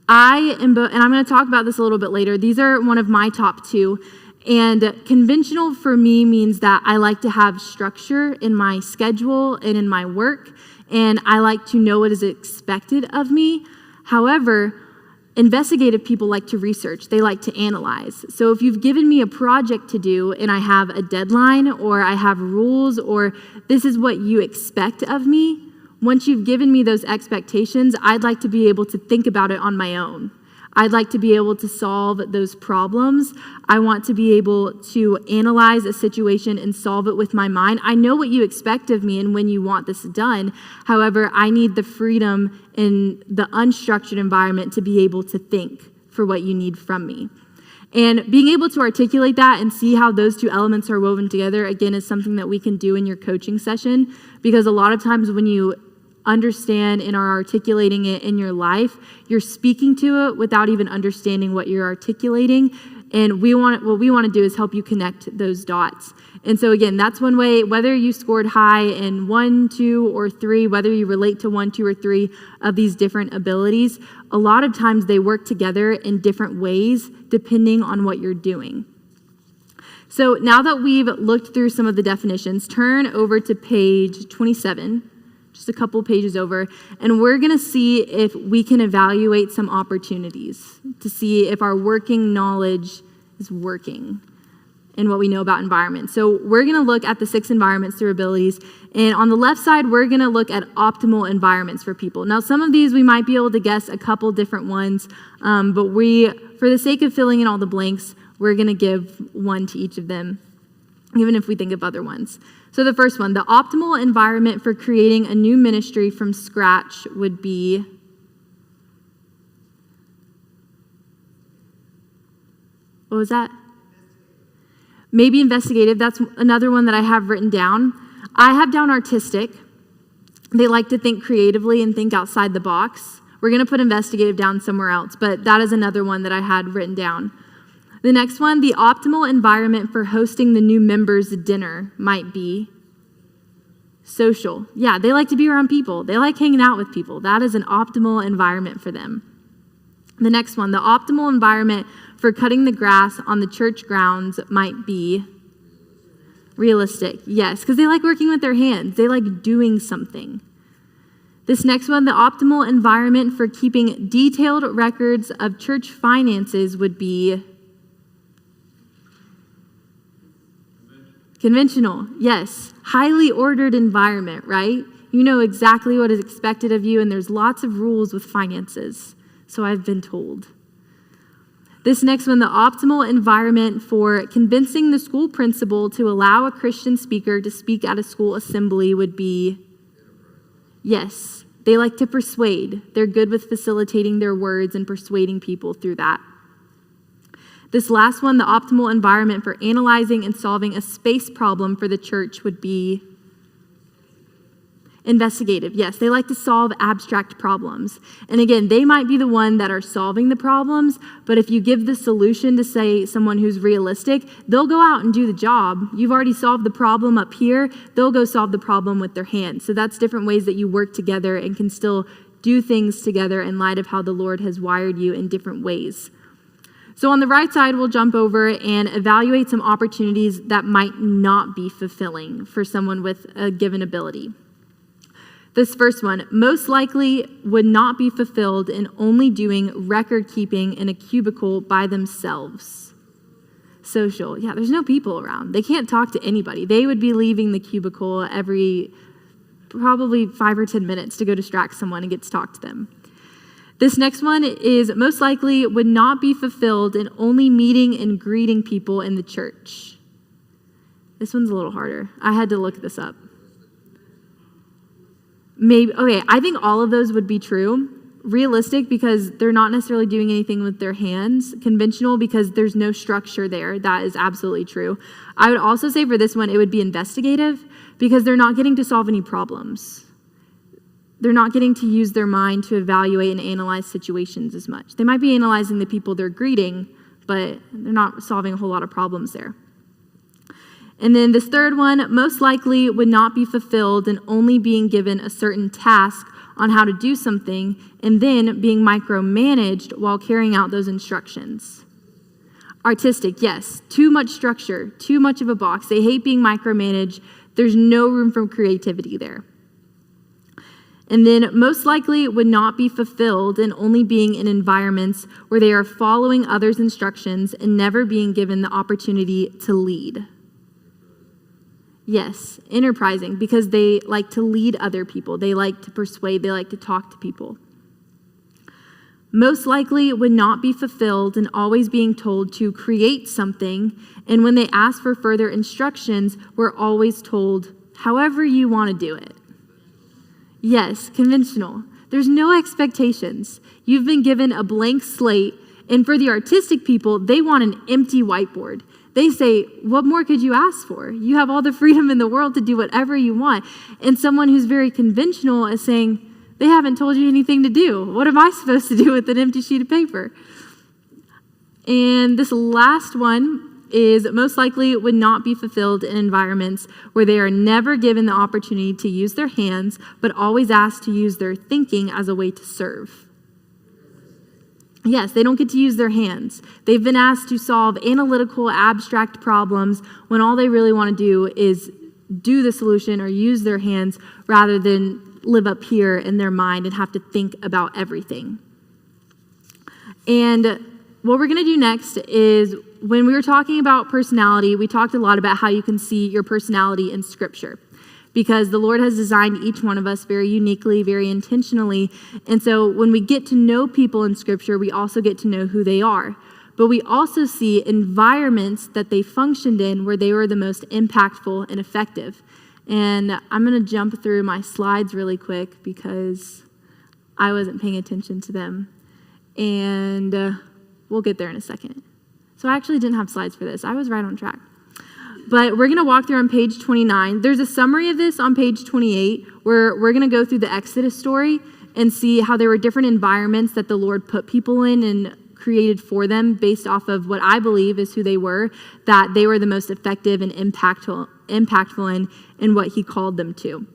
and I'm going to talk about this a little bit later. These are one of my top two. And conventional for me means that I like to have structure in my schedule and in my work, and I like to know what is expected of me. However, investigative people like to research. They like to analyze. So if you've given me a project to do and I have a deadline or I have rules or this is what you expect of me, once you've given me those expectations, I'd like to be able to think about it on my own. I'd like to be able to solve those problems. I want to be able to analyze a situation and solve it with my mind. I know what you expect of me and when you want this done. However, I need the freedom in the unstructured environment to be able to think for what you need from me. And being able to articulate that and see how those two elements are woven together, again, is something that we can do in your coaching session, because a lot of times when you understand and are articulating it in your life, you're speaking to it without even understanding what you're articulating. And what we want to do is help you connect those dots. And so again, that's one way, whether you scored high in 1, 2, or 3, whether you relate to 1, 2, or 3 of these different abilities, a lot of times they work together in different ways depending on what you're doing. So now that we've looked through some of the definitions, turn over to page 27. Just a couple pages over, and we're going to see if we can evaluate some opportunities to see if our working knowledge is working and what we know about environments. So we're going to look at the 6 environments through abilities, and on the left side, we're going to look at optimal environments for people. Now, some of these we might be able to guess a couple different ones, but for the sake of filling in all the blanks, we're going to give one to each of them, even if we think of other ones. So the first one, the optimal environment for creating a new ministry from scratch would be, what was that? Maybe investigative. That's another one that I have written down. I have down artistic. They like to think creatively and think outside the box. We're going to put investigative down somewhere else, but that is another one that I had written down. The next one, the optimal environment for hosting the new members' dinner might be social. Yeah, they like to be around people. They like hanging out with people. That is an optimal environment for them. The next one, the optimal environment for cutting the grass on the church grounds might be realistic. Yes, because they like working with their hands. They like doing something. This next one, the optimal environment for keeping detailed records of church finances would be conventional. Yes, highly ordered environment, right? You know exactly what is expected of you, and there's lots of rules with finances, so I've been told. This next one, the optimal environment for convincing the school principal to allow a Christian speaker to speak at a school assembly would be, yes, they like to persuade. They're good with facilitating their words and persuading people through that. This last one, the optimal environment for analyzing and solving a space problem for the church would be Investigative, yes. They like to solve abstract problems. And again, they might be the one that are solving the problems, but if you give the solution to, say, someone who's realistic, they'll go out and do the job. You've already solved the problem up here. They'll go solve the problem with their hands. So that's different ways that you work together and can still do things together in light of how the Lord has wired you in different ways. So on the right side, we'll jump over and evaluate some opportunities that might not be fulfilling for someone with a given ability. This first one, most likely would not be fulfilled in only doing record keeping in a cubicle by themselves. Social, yeah, there's no people around. They can't talk to anybody. They would be leaving the cubicle every probably 5 or 10 minutes to go distract someone and get to talk to them. This next one is most likely would not be fulfilled in only meeting and greeting people in the church. This one's a little harder. I had to look this up. Maybe, okay, I think all of those would be true. Realistic because they're not necessarily doing anything with their hands. Conventional because there's no structure there. That is absolutely true. I would also say for this one, it would be investigative because they're not getting to solve any problems. They're not getting to use their mind to evaluate and analyze situations as much. They might be analyzing the people they're greeting, but they're not solving a whole lot of problems there. And then this third one, most likely would not be fulfilled in only being given a certain task on how to do something and then being micromanaged while carrying out those instructions. Artistic, yes, too much structure, too much of a box. They hate being micromanaged. There's no room for creativity there. And then most likely would not be fulfilled in only being in environments where they are following others' instructions and never being given the opportunity to lead. Yes, enterprising, because they like to lead other people. They like to persuade. They like to talk to people. Most likely would not be fulfilled in always being told to create something, and when they ask for further instructions, we're always told, however you want to do it. Yes, conventional. There's no expectations. You've been given a blank slate, and for the artistic people, they want an empty whiteboard. They say, what more could you ask for? You have all the freedom in the world to do whatever you want. And someone who's very conventional is saying, they haven't told you anything to do. What am I supposed to do with an empty sheet of paper? And this last one is most likely would not be fulfilled in environments where they are never given the opportunity to use their hands, but always asked to use their thinking as a way to serve. Yes, they don't get to use their hands. They've been asked to solve analytical, abstract problems when all they really want to do is do the solution or use their hands rather than live up here in their mind and have to think about everything. And what we're going to do next is when we were talking about personality, we talked a lot about how you can see your personality in Scripture, because the Lord has designed each one of us very uniquely, very intentionally. And so when we get to know people in Scripture, we also get to know who they are. But we also see environments that they functioned in where they were the most impactful and effective. And I'm going to jump through my slides really quick because I wasn't paying attention to them. And we'll get there in a second. So I actually didn't have slides for this. I was right on track. But we're going to walk through on page 29. There's a summary of this on page 28 where we're going to go through the Exodus story and see how there were different environments that the Lord put people in and created for them based off of what I believe is who they were, that they were the most effective and impactful in what he called them to.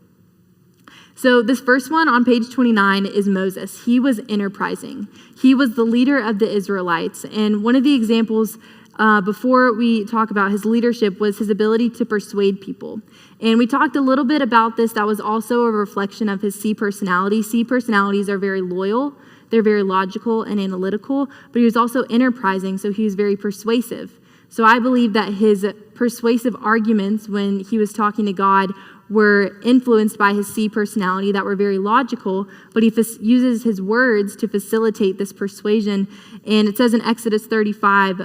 So this first one on page 29 is Moses. He was enterprising. He was the leader of the Israelites. And one of the examples before we talk about his leadership was his ability to persuade people. And we talked a little bit about this. That was also a reflection of his C personality. C personalities are very loyal. They're very logical and analytical, but he was also enterprising, so he was very persuasive. So I believe that his persuasive arguments when he was talking to God were influenced by his C personality that were very logical, but he uses his words to facilitate this persuasion. And it says in Exodus 35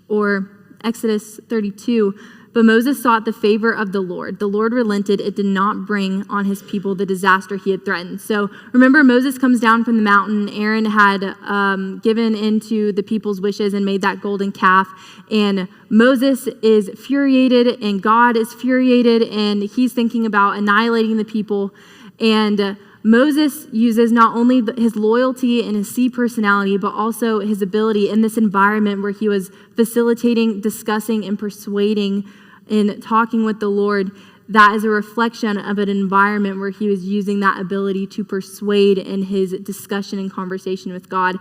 or Exodus 32, But Moses sought the favor of the Lord. The Lord relented. It did not bring on his people the disaster he had threatened. So remember, Moses comes down from the mountain. Aaron had given into the people's wishes and made that golden calf. And Moses is furiated, and God is furiated, and he's thinking about annihilating the people. And Moses uses not only his loyalty and his sea personality, but also his ability in this environment where he was facilitating, discussing, and persuading and talking with the Lord. That is a reflection of an environment where he was using that ability to persuade in his discussion and conversation with God.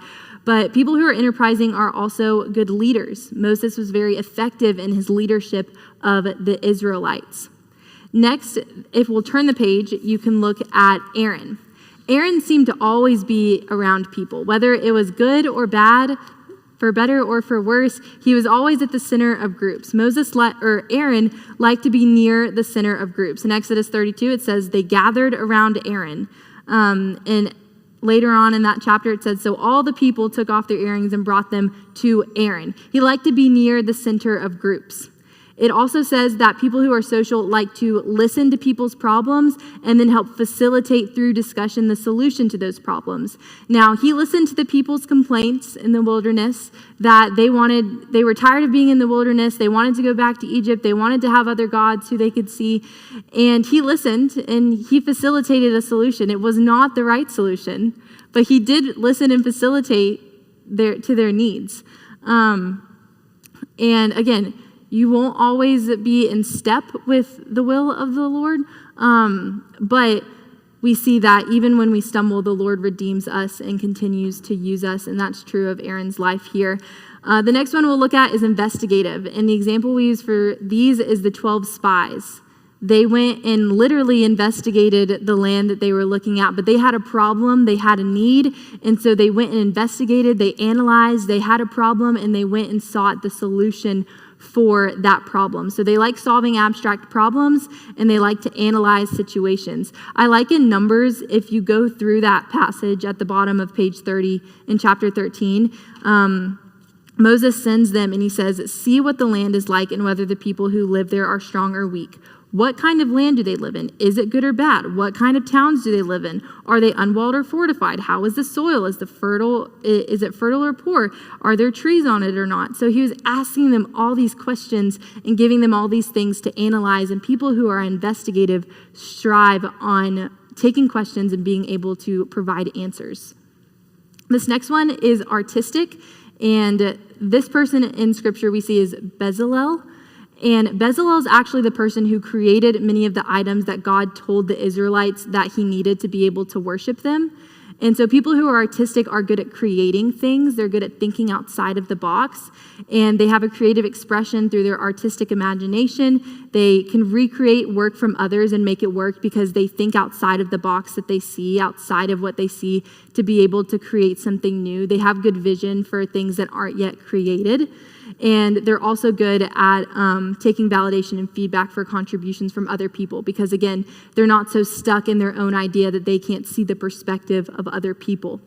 But people who are enterprising are also good leaders. Moses was very effective in his leadership of the Israelites. Next, if we'll turn the page, you can look at Aaron. Aaron seemed to always be around people, whether it was good or bad, for better or for worse. He was always at the center of groups. Aaron liked to be near the center of groups. In Exodus 32, it says they gathered around Aaron. And later on in that chapter, it says, so all the people took off their earrings and brought them to Aaron. He liked to be near the center of groups. It also says that people who are social like to listen to people's problems and then help facilitate through discussion the solution to those problems. Now, he listened to the people's complaints in the wilderness that they were tired of being in the wilderness. They wanted to go back to Egypt. They wanted to have other gods who they could see. And he listened and he facilitated a solution. It was not the right solution, but he did listen and facilitate to their needs. And again, you won't always be in step with the will of the Lord, but we see that even when we stumble, the Lord redeems us and continues to use us, and that's true of Aaron's life here. The next one we'll look at is investigative, and the example we use for these is the 12 spies. They went and literally investigated the land that they were looking at, but they had a problem, they had a need, and so they went and investigated, they analyzed, they had a problem, and they went and sought the solution for that problem. So they like solving abstract problems, and they like to analyze situations. I like in Numbers, if you go through that passage at the bottom of page 30 in chapter 13, Moses sends them and he says, see what the land is like and whether the people who live there are strong or weak. What kind of land do they live in? Is it good or bad? What kind of towns do they live in? Are they unwalled or fortified? How is the soil? Is it fertile or poor? Are there trees on it or not? So he was asking them all these questions and giving them all these things to analyze. And people who are investigative strive on taking questions and being able to provide answers. This next one is artistic. And this person in scripture we see is Bezalel. And Bezalel is actually the person who created many of the items that God told the Israelites that he needed to be able to worship them. And so people who are artistic are good at creating things. They're good at thinking outside of the box. And they have a creative expression through their artistic imagination. They can recreate work from others and make it work because they think outside of the box that they see, outside of what they see, to be able to create something new. They have good vision for things that aren't yet created. And they're also good at taking validation and feedback for contributions from other people because, again, they're not so stuck in their own idea that they can't see the perspective of other people.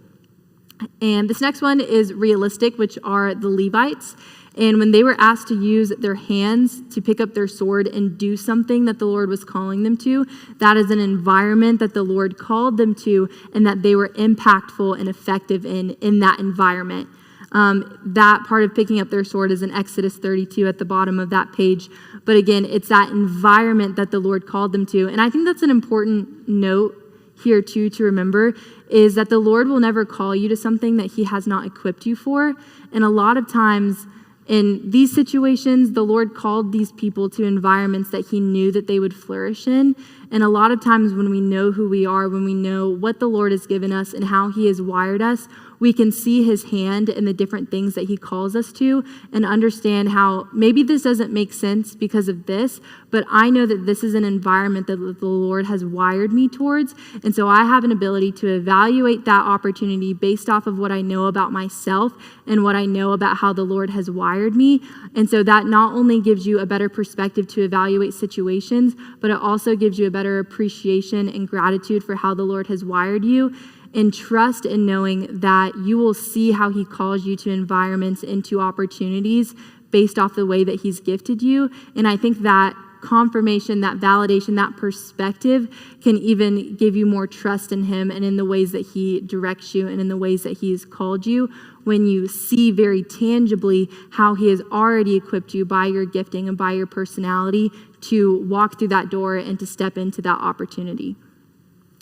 And this next one is realistic, which are the Levites. And when they were asked to use their hands to pick up their sword and do something that the Lord was calling them to, that is an environment that the Lord called them to and that they were impactful and effective in that environment. That part of picking up their sword is in Exodus 32 at the bottom of that page. But again, it's that environment that the Lord called them to. And I think that's an important note here too to remember is that the Lord will never call you to something that he has not equipped you for. And a lot of times in these situations, the Lord called these people to environments that he knew that they would flourish in. And a lot of times when we know who we are, when we know what the Lord has given us and how he has wired us, we can see his hand in the different things that he calls us to and understand how maybe this doesn't make sense because of this, but I know that this is an environment that the Lord has wired me towards. And so I have an ability to evaluate that opportunity based off of what I know about myself and what I know about how the Lord has wired me. And so that not only gives you a better perspective to evaluate situations, but it also gives you a better appreciation and gratitude for how the Lord has wired you. And trust in knowing that you will see how he calls you to environments, into opportunities based off the way that he's gifted you. And I think that confirmation, that validation, that perspective can even give you more trust in him and in the ways that he directs you and in the ways that he's called you, when you see very tangibly how he has already equipped you by your gifting and by your personality to walk through that door and to step into that opportunity.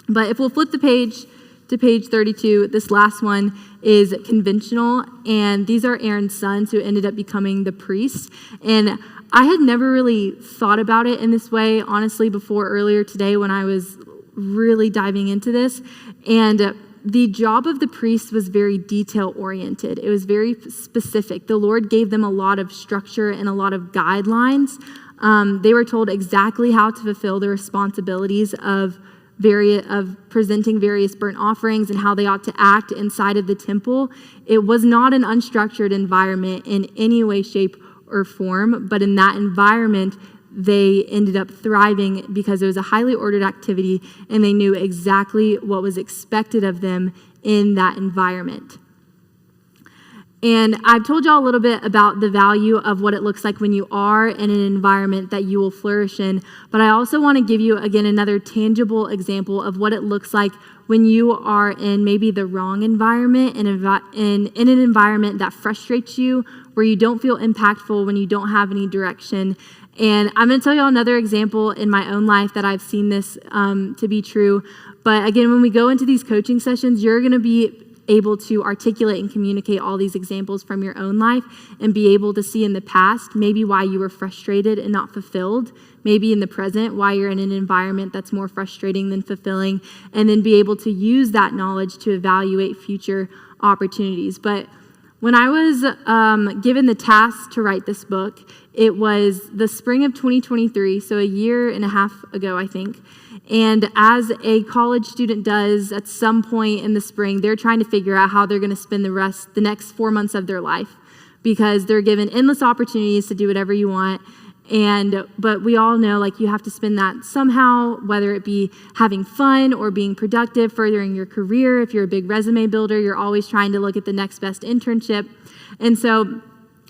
But if we'll flip the page to page 32, this last one is conventional, and these are Aaron's sons who ended up becoming the priests. And I had never really thought about it in this way, honestly, before earlier today when I was really diving into this. And the job of the priest was very detail-oriented. It was very specific. The Lord gave them a lot of structure and a lot of guidelines. They were told exactly how to fulfill the responsibilities of presenting various burnt offerings and how they ought to act inside of the temple. It was not an unstructured environment in any way, shape, or form, but in that environment, they ended up thriving because it was a highly ordered activity and they knew exactly what was expected of them in that environment. And I've told y'all a little bit about the value of what it looks like when you are in an environment that you will flourish in, but I also want to give you, again, another tangible example of what it looks like when you are in maybe the wrong environment, in an environment that frustrates you, where you don't feel impactful, when you don't have any direction. And I'm going to tell y'all another example in my own life that I've seen this to be true. But again, when we go into these coaching sessions, you're going to be able to articulate and communicate all these examples from your own life and be able to see in the past maybe why you were frustrated and not fulfilled, maybe in the present why you're in an environment that's more frustrating than fulfilling, and then be able to use that knowledge to evaluate future opportunities. But when I was given the task to write this book, it was the spring of 2023, so a year and a half ago, I think. And as a college student does at some point in the spring, they're trying to figure out how they're going to spend the next 4 months of their life, because they're given endless opportunities to do whatever you want. But we all know, like, you have to spend that somehow, whether it be having fun or being productive, furthering your career. If you're a big resume builder, you're always trying to look at the next best internship. And so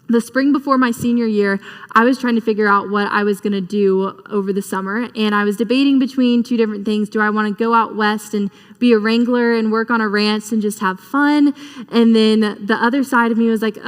the spring before my senior year, I was trying to figure out what I was going to do over the summer. And I was debating between two different things. Do I want to go out west and be a wrangler and work on a ranch and just have fun? And then the other side of me was like,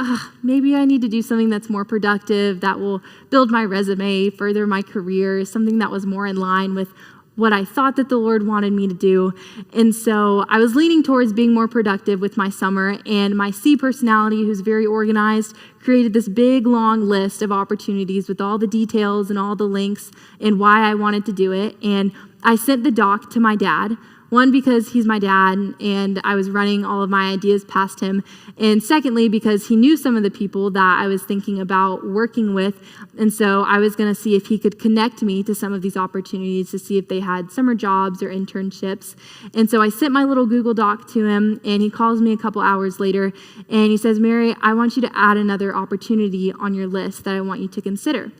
maybe I need to do something that's more productive, that will build my resume, further my career, something that was more in line with what I thought that the Lord wanted me to do. And so I was leaning towards being more productive with my summer, and my C personality, who's very organized, created this big, long list of opportunities with all the details and all the links and why I wanted to do it. And I sent the doc to my dad. One, because he's my dad and I was running all of my ideas past him. And secondly, because he knew some of the people that I was thinking about working with. And so I was going to see if he could connect me to some of these opportunities to see if they had summer jobs or internships. And so I sent my little Google Doc to him, and he calls me a couple hours later and he says, Mary, I want you to add another opportunity on your list that I want you to consider.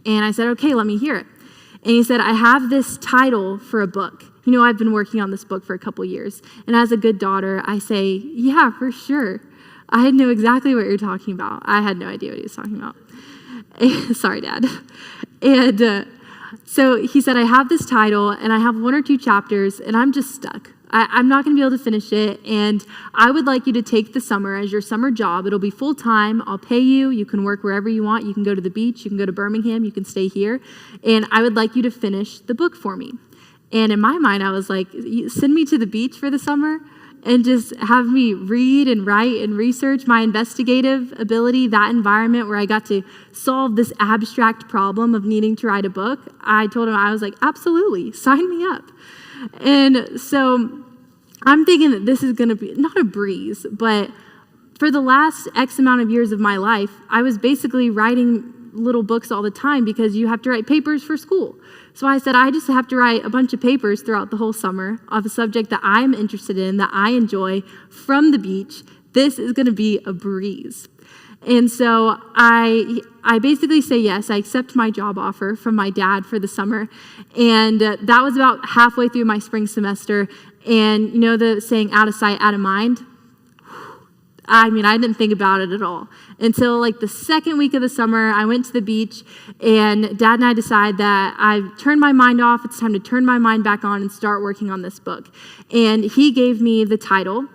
And I said, okay, let me hear it. And he said, I have this title for a book. You know, I've been working on this book for a couple years. And as a good daughter, I say, yeah, for sure. I know exactly what you're talking about. I had no idea what he was talking about. Sorry, Dad. And so he said, I have this title, and I have 1 or 2 chapters, and I'm just stuck. I'm not going to be able to finish it, and I would like you to take the summer as your summer job. It'll be full-time. I'll pay you. You can work wherever you want. You can go to the beach. You can go to Birmingham. You can stay here. And I would like you to finish the book for me. And in my mind, I was like, send me to the beach for the summer and just have me read and write and research my investigative ability, that environment where I got to solve this abstract problem of needing to write a book. I told him, I was like, absolutely, sign me up. And so I'm thinking that this is going to be not a breeze, but for the last X amount of years of my life, I was basically writing little books all the time because you have to write papers for school. So I said, I just have to write a bunch of papers throughout the whole summer of a subject that I'm interested in, that I enjoy, from the beach. This is going to be a breeze. And so I basically say yes. I accept my job offer from my dad for the summer. And that was about halfway through my spring semester. And you know the saying, out of sight, out of mind? I mean, I didn't think about it at all until like the second week of the summer. I went to the beach, and Dad and I decided that I've turned my mind off. It's time to turn my mind back on and start working on this book. And he gave me the title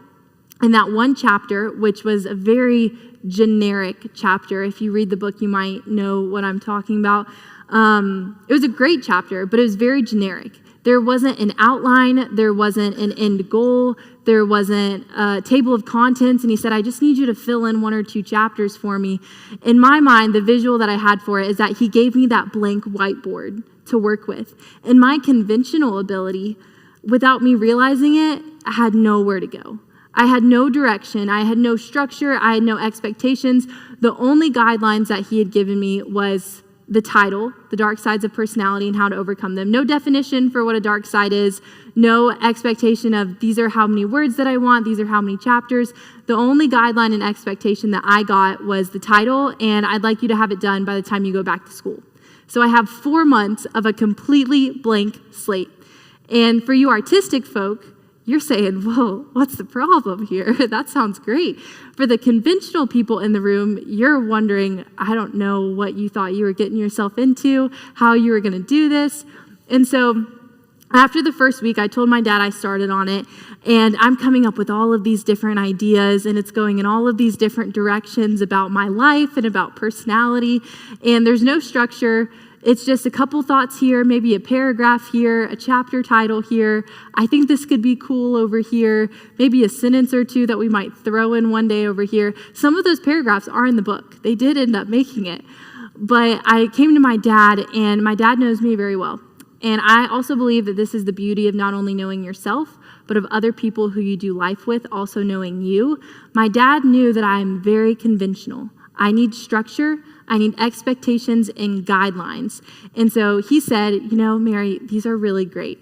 in that one chapter, which was a very generic chapter. If you read the book, you might know what I'm talking about. It was a great chapter, but it was very generic. There wasn't an outline. There wasn't an end goal. There wasn't a table of contents. And he said, I just need you to fill in 1 or 2 chapters for me. In my mind, the visual that I had for it is that he gave me that blank whiteboard to work with. And my conventional ability, without me realizing it, I had nowhere to go. I had no direction. I had no structure. I had no expectations. The only guidelines that he had given me was the title, The Dark Sides of Personality and How to Overcome Them. No definition for what a dark side is. No expectation of these are how many words that I want. These are how many chapters. The only guideline and expectation that I got was the title, and I'd like you to have it done by the time you go back to school. So I have 4 months of a completely blank slate. And for you artistic folk, you're saying, whoa, what's the problem here? That sounds great. For the conventional people in the room, you're wondering, I don't know what you thought you were getting yourself into, how you were going to do this. And so after the first week, I told my dad I started on it, and I'm coming up with all of these different ideas, and it's going in all of these different directions about my life and about personality, and there's no structure. It's just a couple thoughts here, maybe a paragraph here, a chapter title here. I think this could be cool over here. Maybe a sentence or two that we might throw in one day over here. Some of those paragraphs are in the book. They did end up making it. But I came to my dad, and my dad knows me very well. And I also believe that this is the beauty of not only knowing yourself, but of other people who you do life with also knowing you. My dad knew that I'm very conventional. I need structure. I need expectations and guidelines. And so he said, you know, Mary, these are really great.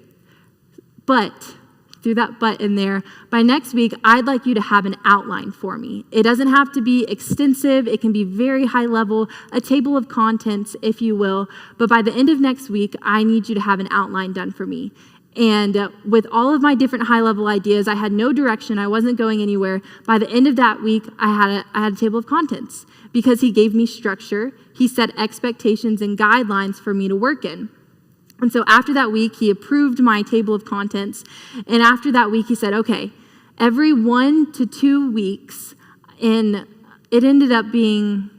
But, threw that but in there, by next week, I'd like you to have an outline for me. It doesn't have to be extensive. It can be very high level, a table of contents, if you will. But by the end of next week, I need you to have an outline done for me. And with all of my different high-level ideas, I had no direction. I wasn't going anywhere. By the end of that week, I had a table of contents because he gave me structure. He set expectations and guidelines for me to work in. And so after that week, he approved my table of contents. And after that week, he said, okay, every 1 to 2 weeks, and it ended up being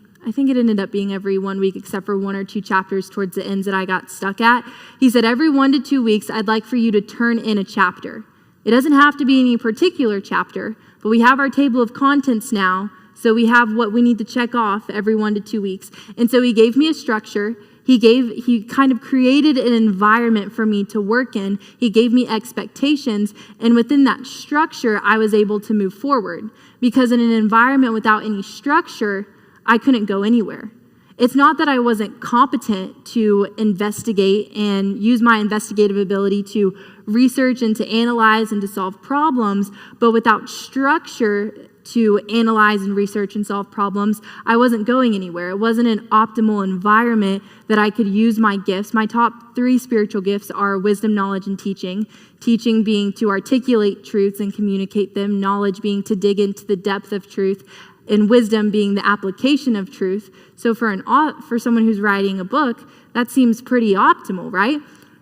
every 1 week except for 1 or 2 chapters towards the ends that I got stuck at. He said, every 1 to 2 weeks, I'd like for you to turn in a chapter. It doesn't have to be any particular chapter, but we have our table of contents now, so we have what we need to check off every 1 to 2 weeks. And so he gave me a structure. He kind of created an environment for me to work in. He gave me expectations, and within that structure, I was able to move forward. Because in an environment without any structure, I couldn't go anywhere. It's not that I wasn't competent to investigate and use my investigative ability to research and to analyze and to solve problems, but without structure to analyze and research and solve problems, I wasn't going anywhere. It wasn't an optimal environment that I could use my gifts. My top 3 spiritual gifts are wisdom, knowledge, and teaching. Teaching being to articulate truths and communicate them. Knowledge being to dig into the depth of truth. And wisdom being the application of truth. So for someone who's writing a book, that seems pretty optimal, right?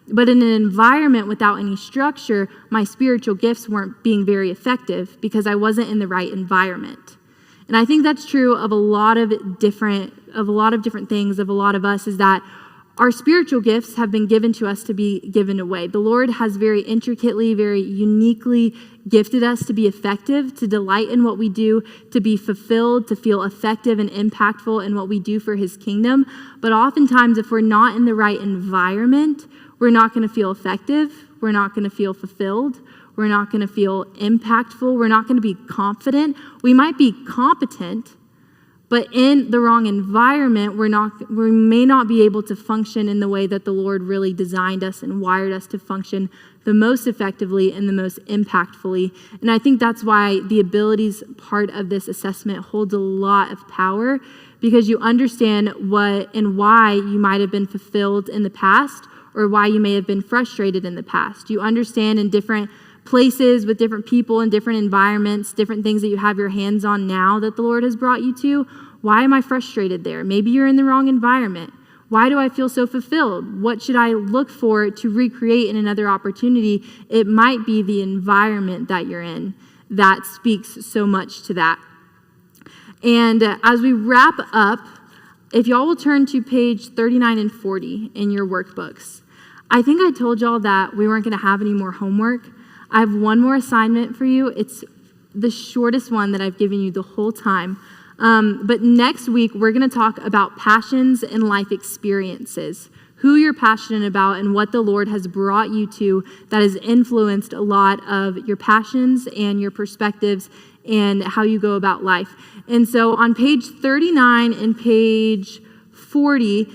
But in an environment without any structure, my spiritual gifts weren't being very effective because I wasn't in the right environment. And I think that's true of a lot of different things, of a lot of us, is that our spiritual gifts have been given to us to be given away. The Lord has very intricately, very uniquely gifted us to be effective, to delight in what we do, to be fulfilled, to feel effective and impactful in what we do for his kingdom. But oftentimes, if we're not in the right environment, we're not going to feel effective. We're not going to feel fulfilled. We're not going to feel impactful. We're not going to be confident. We might be competent, but in the wrong environment, we may not be able to function in the way that the Lord really designed us and wired us to function the most effectively and the most impactfully. And I think that's why the abilities part of this assessment holds a lot of power, because you understand what and why you might have been fulfilled in the past or why you may have been frustrated in the past. You understand in different places with different people and different environments, different things that you have your hands on now that the Lord has brought you to. Why am I frustrated there? Maybe you're in the wrong environment. Why do I feel so fulfilled? What should I look for to recreate in another opportunity? It might be the environment that you're in that speaks so much to that. And as we wrap up, if y'all will turn to page 39 and 40 in your workbooks. I think I told y'all that we weren't going to have any more homework. I have one more assignment for you. It's the shortest one that I've given you the whole time. But next week, we're going to talk about passions and life experiences, who you're passionate about and what the Lord has brought you to that has influenced a lot of your passions and your perspectives and how you go about life. And so on page 39 and page 40,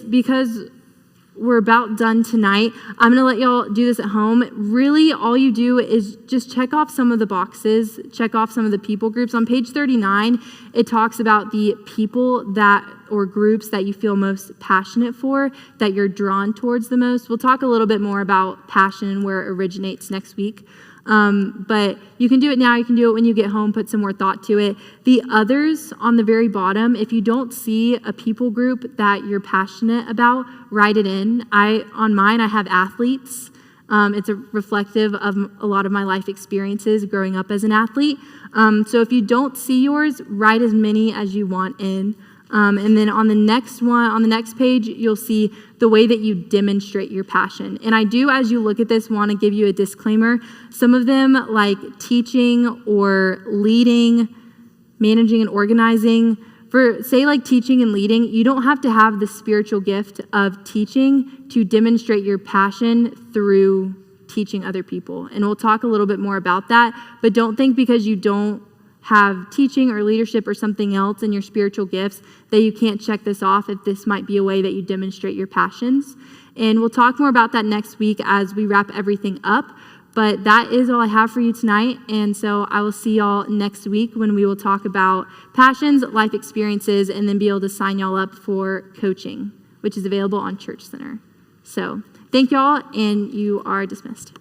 because we're about done tonight, I'm going to let y'all do this at home. Really, all you do is just check off some of the boxes, check off some of the people groups. On page 39, it talks about the people or groups that you feel most passionate for, that you're drawn towards the most. We'll talk a little bit more about passion and where it originates next week. But you can do it now. You can do it when you get home, put some more thought to it. The others on the very bottom, if you don't see a people group that you're passionate about, write it in. On mine, I have athletes. It's a reflective of a lot of my life experiences growing up as an athlete. So if you don't see yours, write as many as you want in. And then on the next page, you'll see the way that you demonstrate your passion. And I do, as you look at this, want to give you a disclaimer. Some of them, like teaching or leading, managing and organizing, for say like teaching and leading, you don't have to have the spiritual gift of teaching to demonstrate your passion through teaching other people. And we'll talk a little bit more about that. But don't think because you don't have teaching or leadership or something else in your spiritual gifts that you can't check this off if this might be a way that you demonstrate your passions. And we'll talk more about that next week as we wrap everything up. But that is all I have for you tonight. And so I will see y'all next week when we will talk about passions, life experiences, and then be able to sign y'all up for coaching, which is available on Church Center. So thank y'all, and you are dismissed.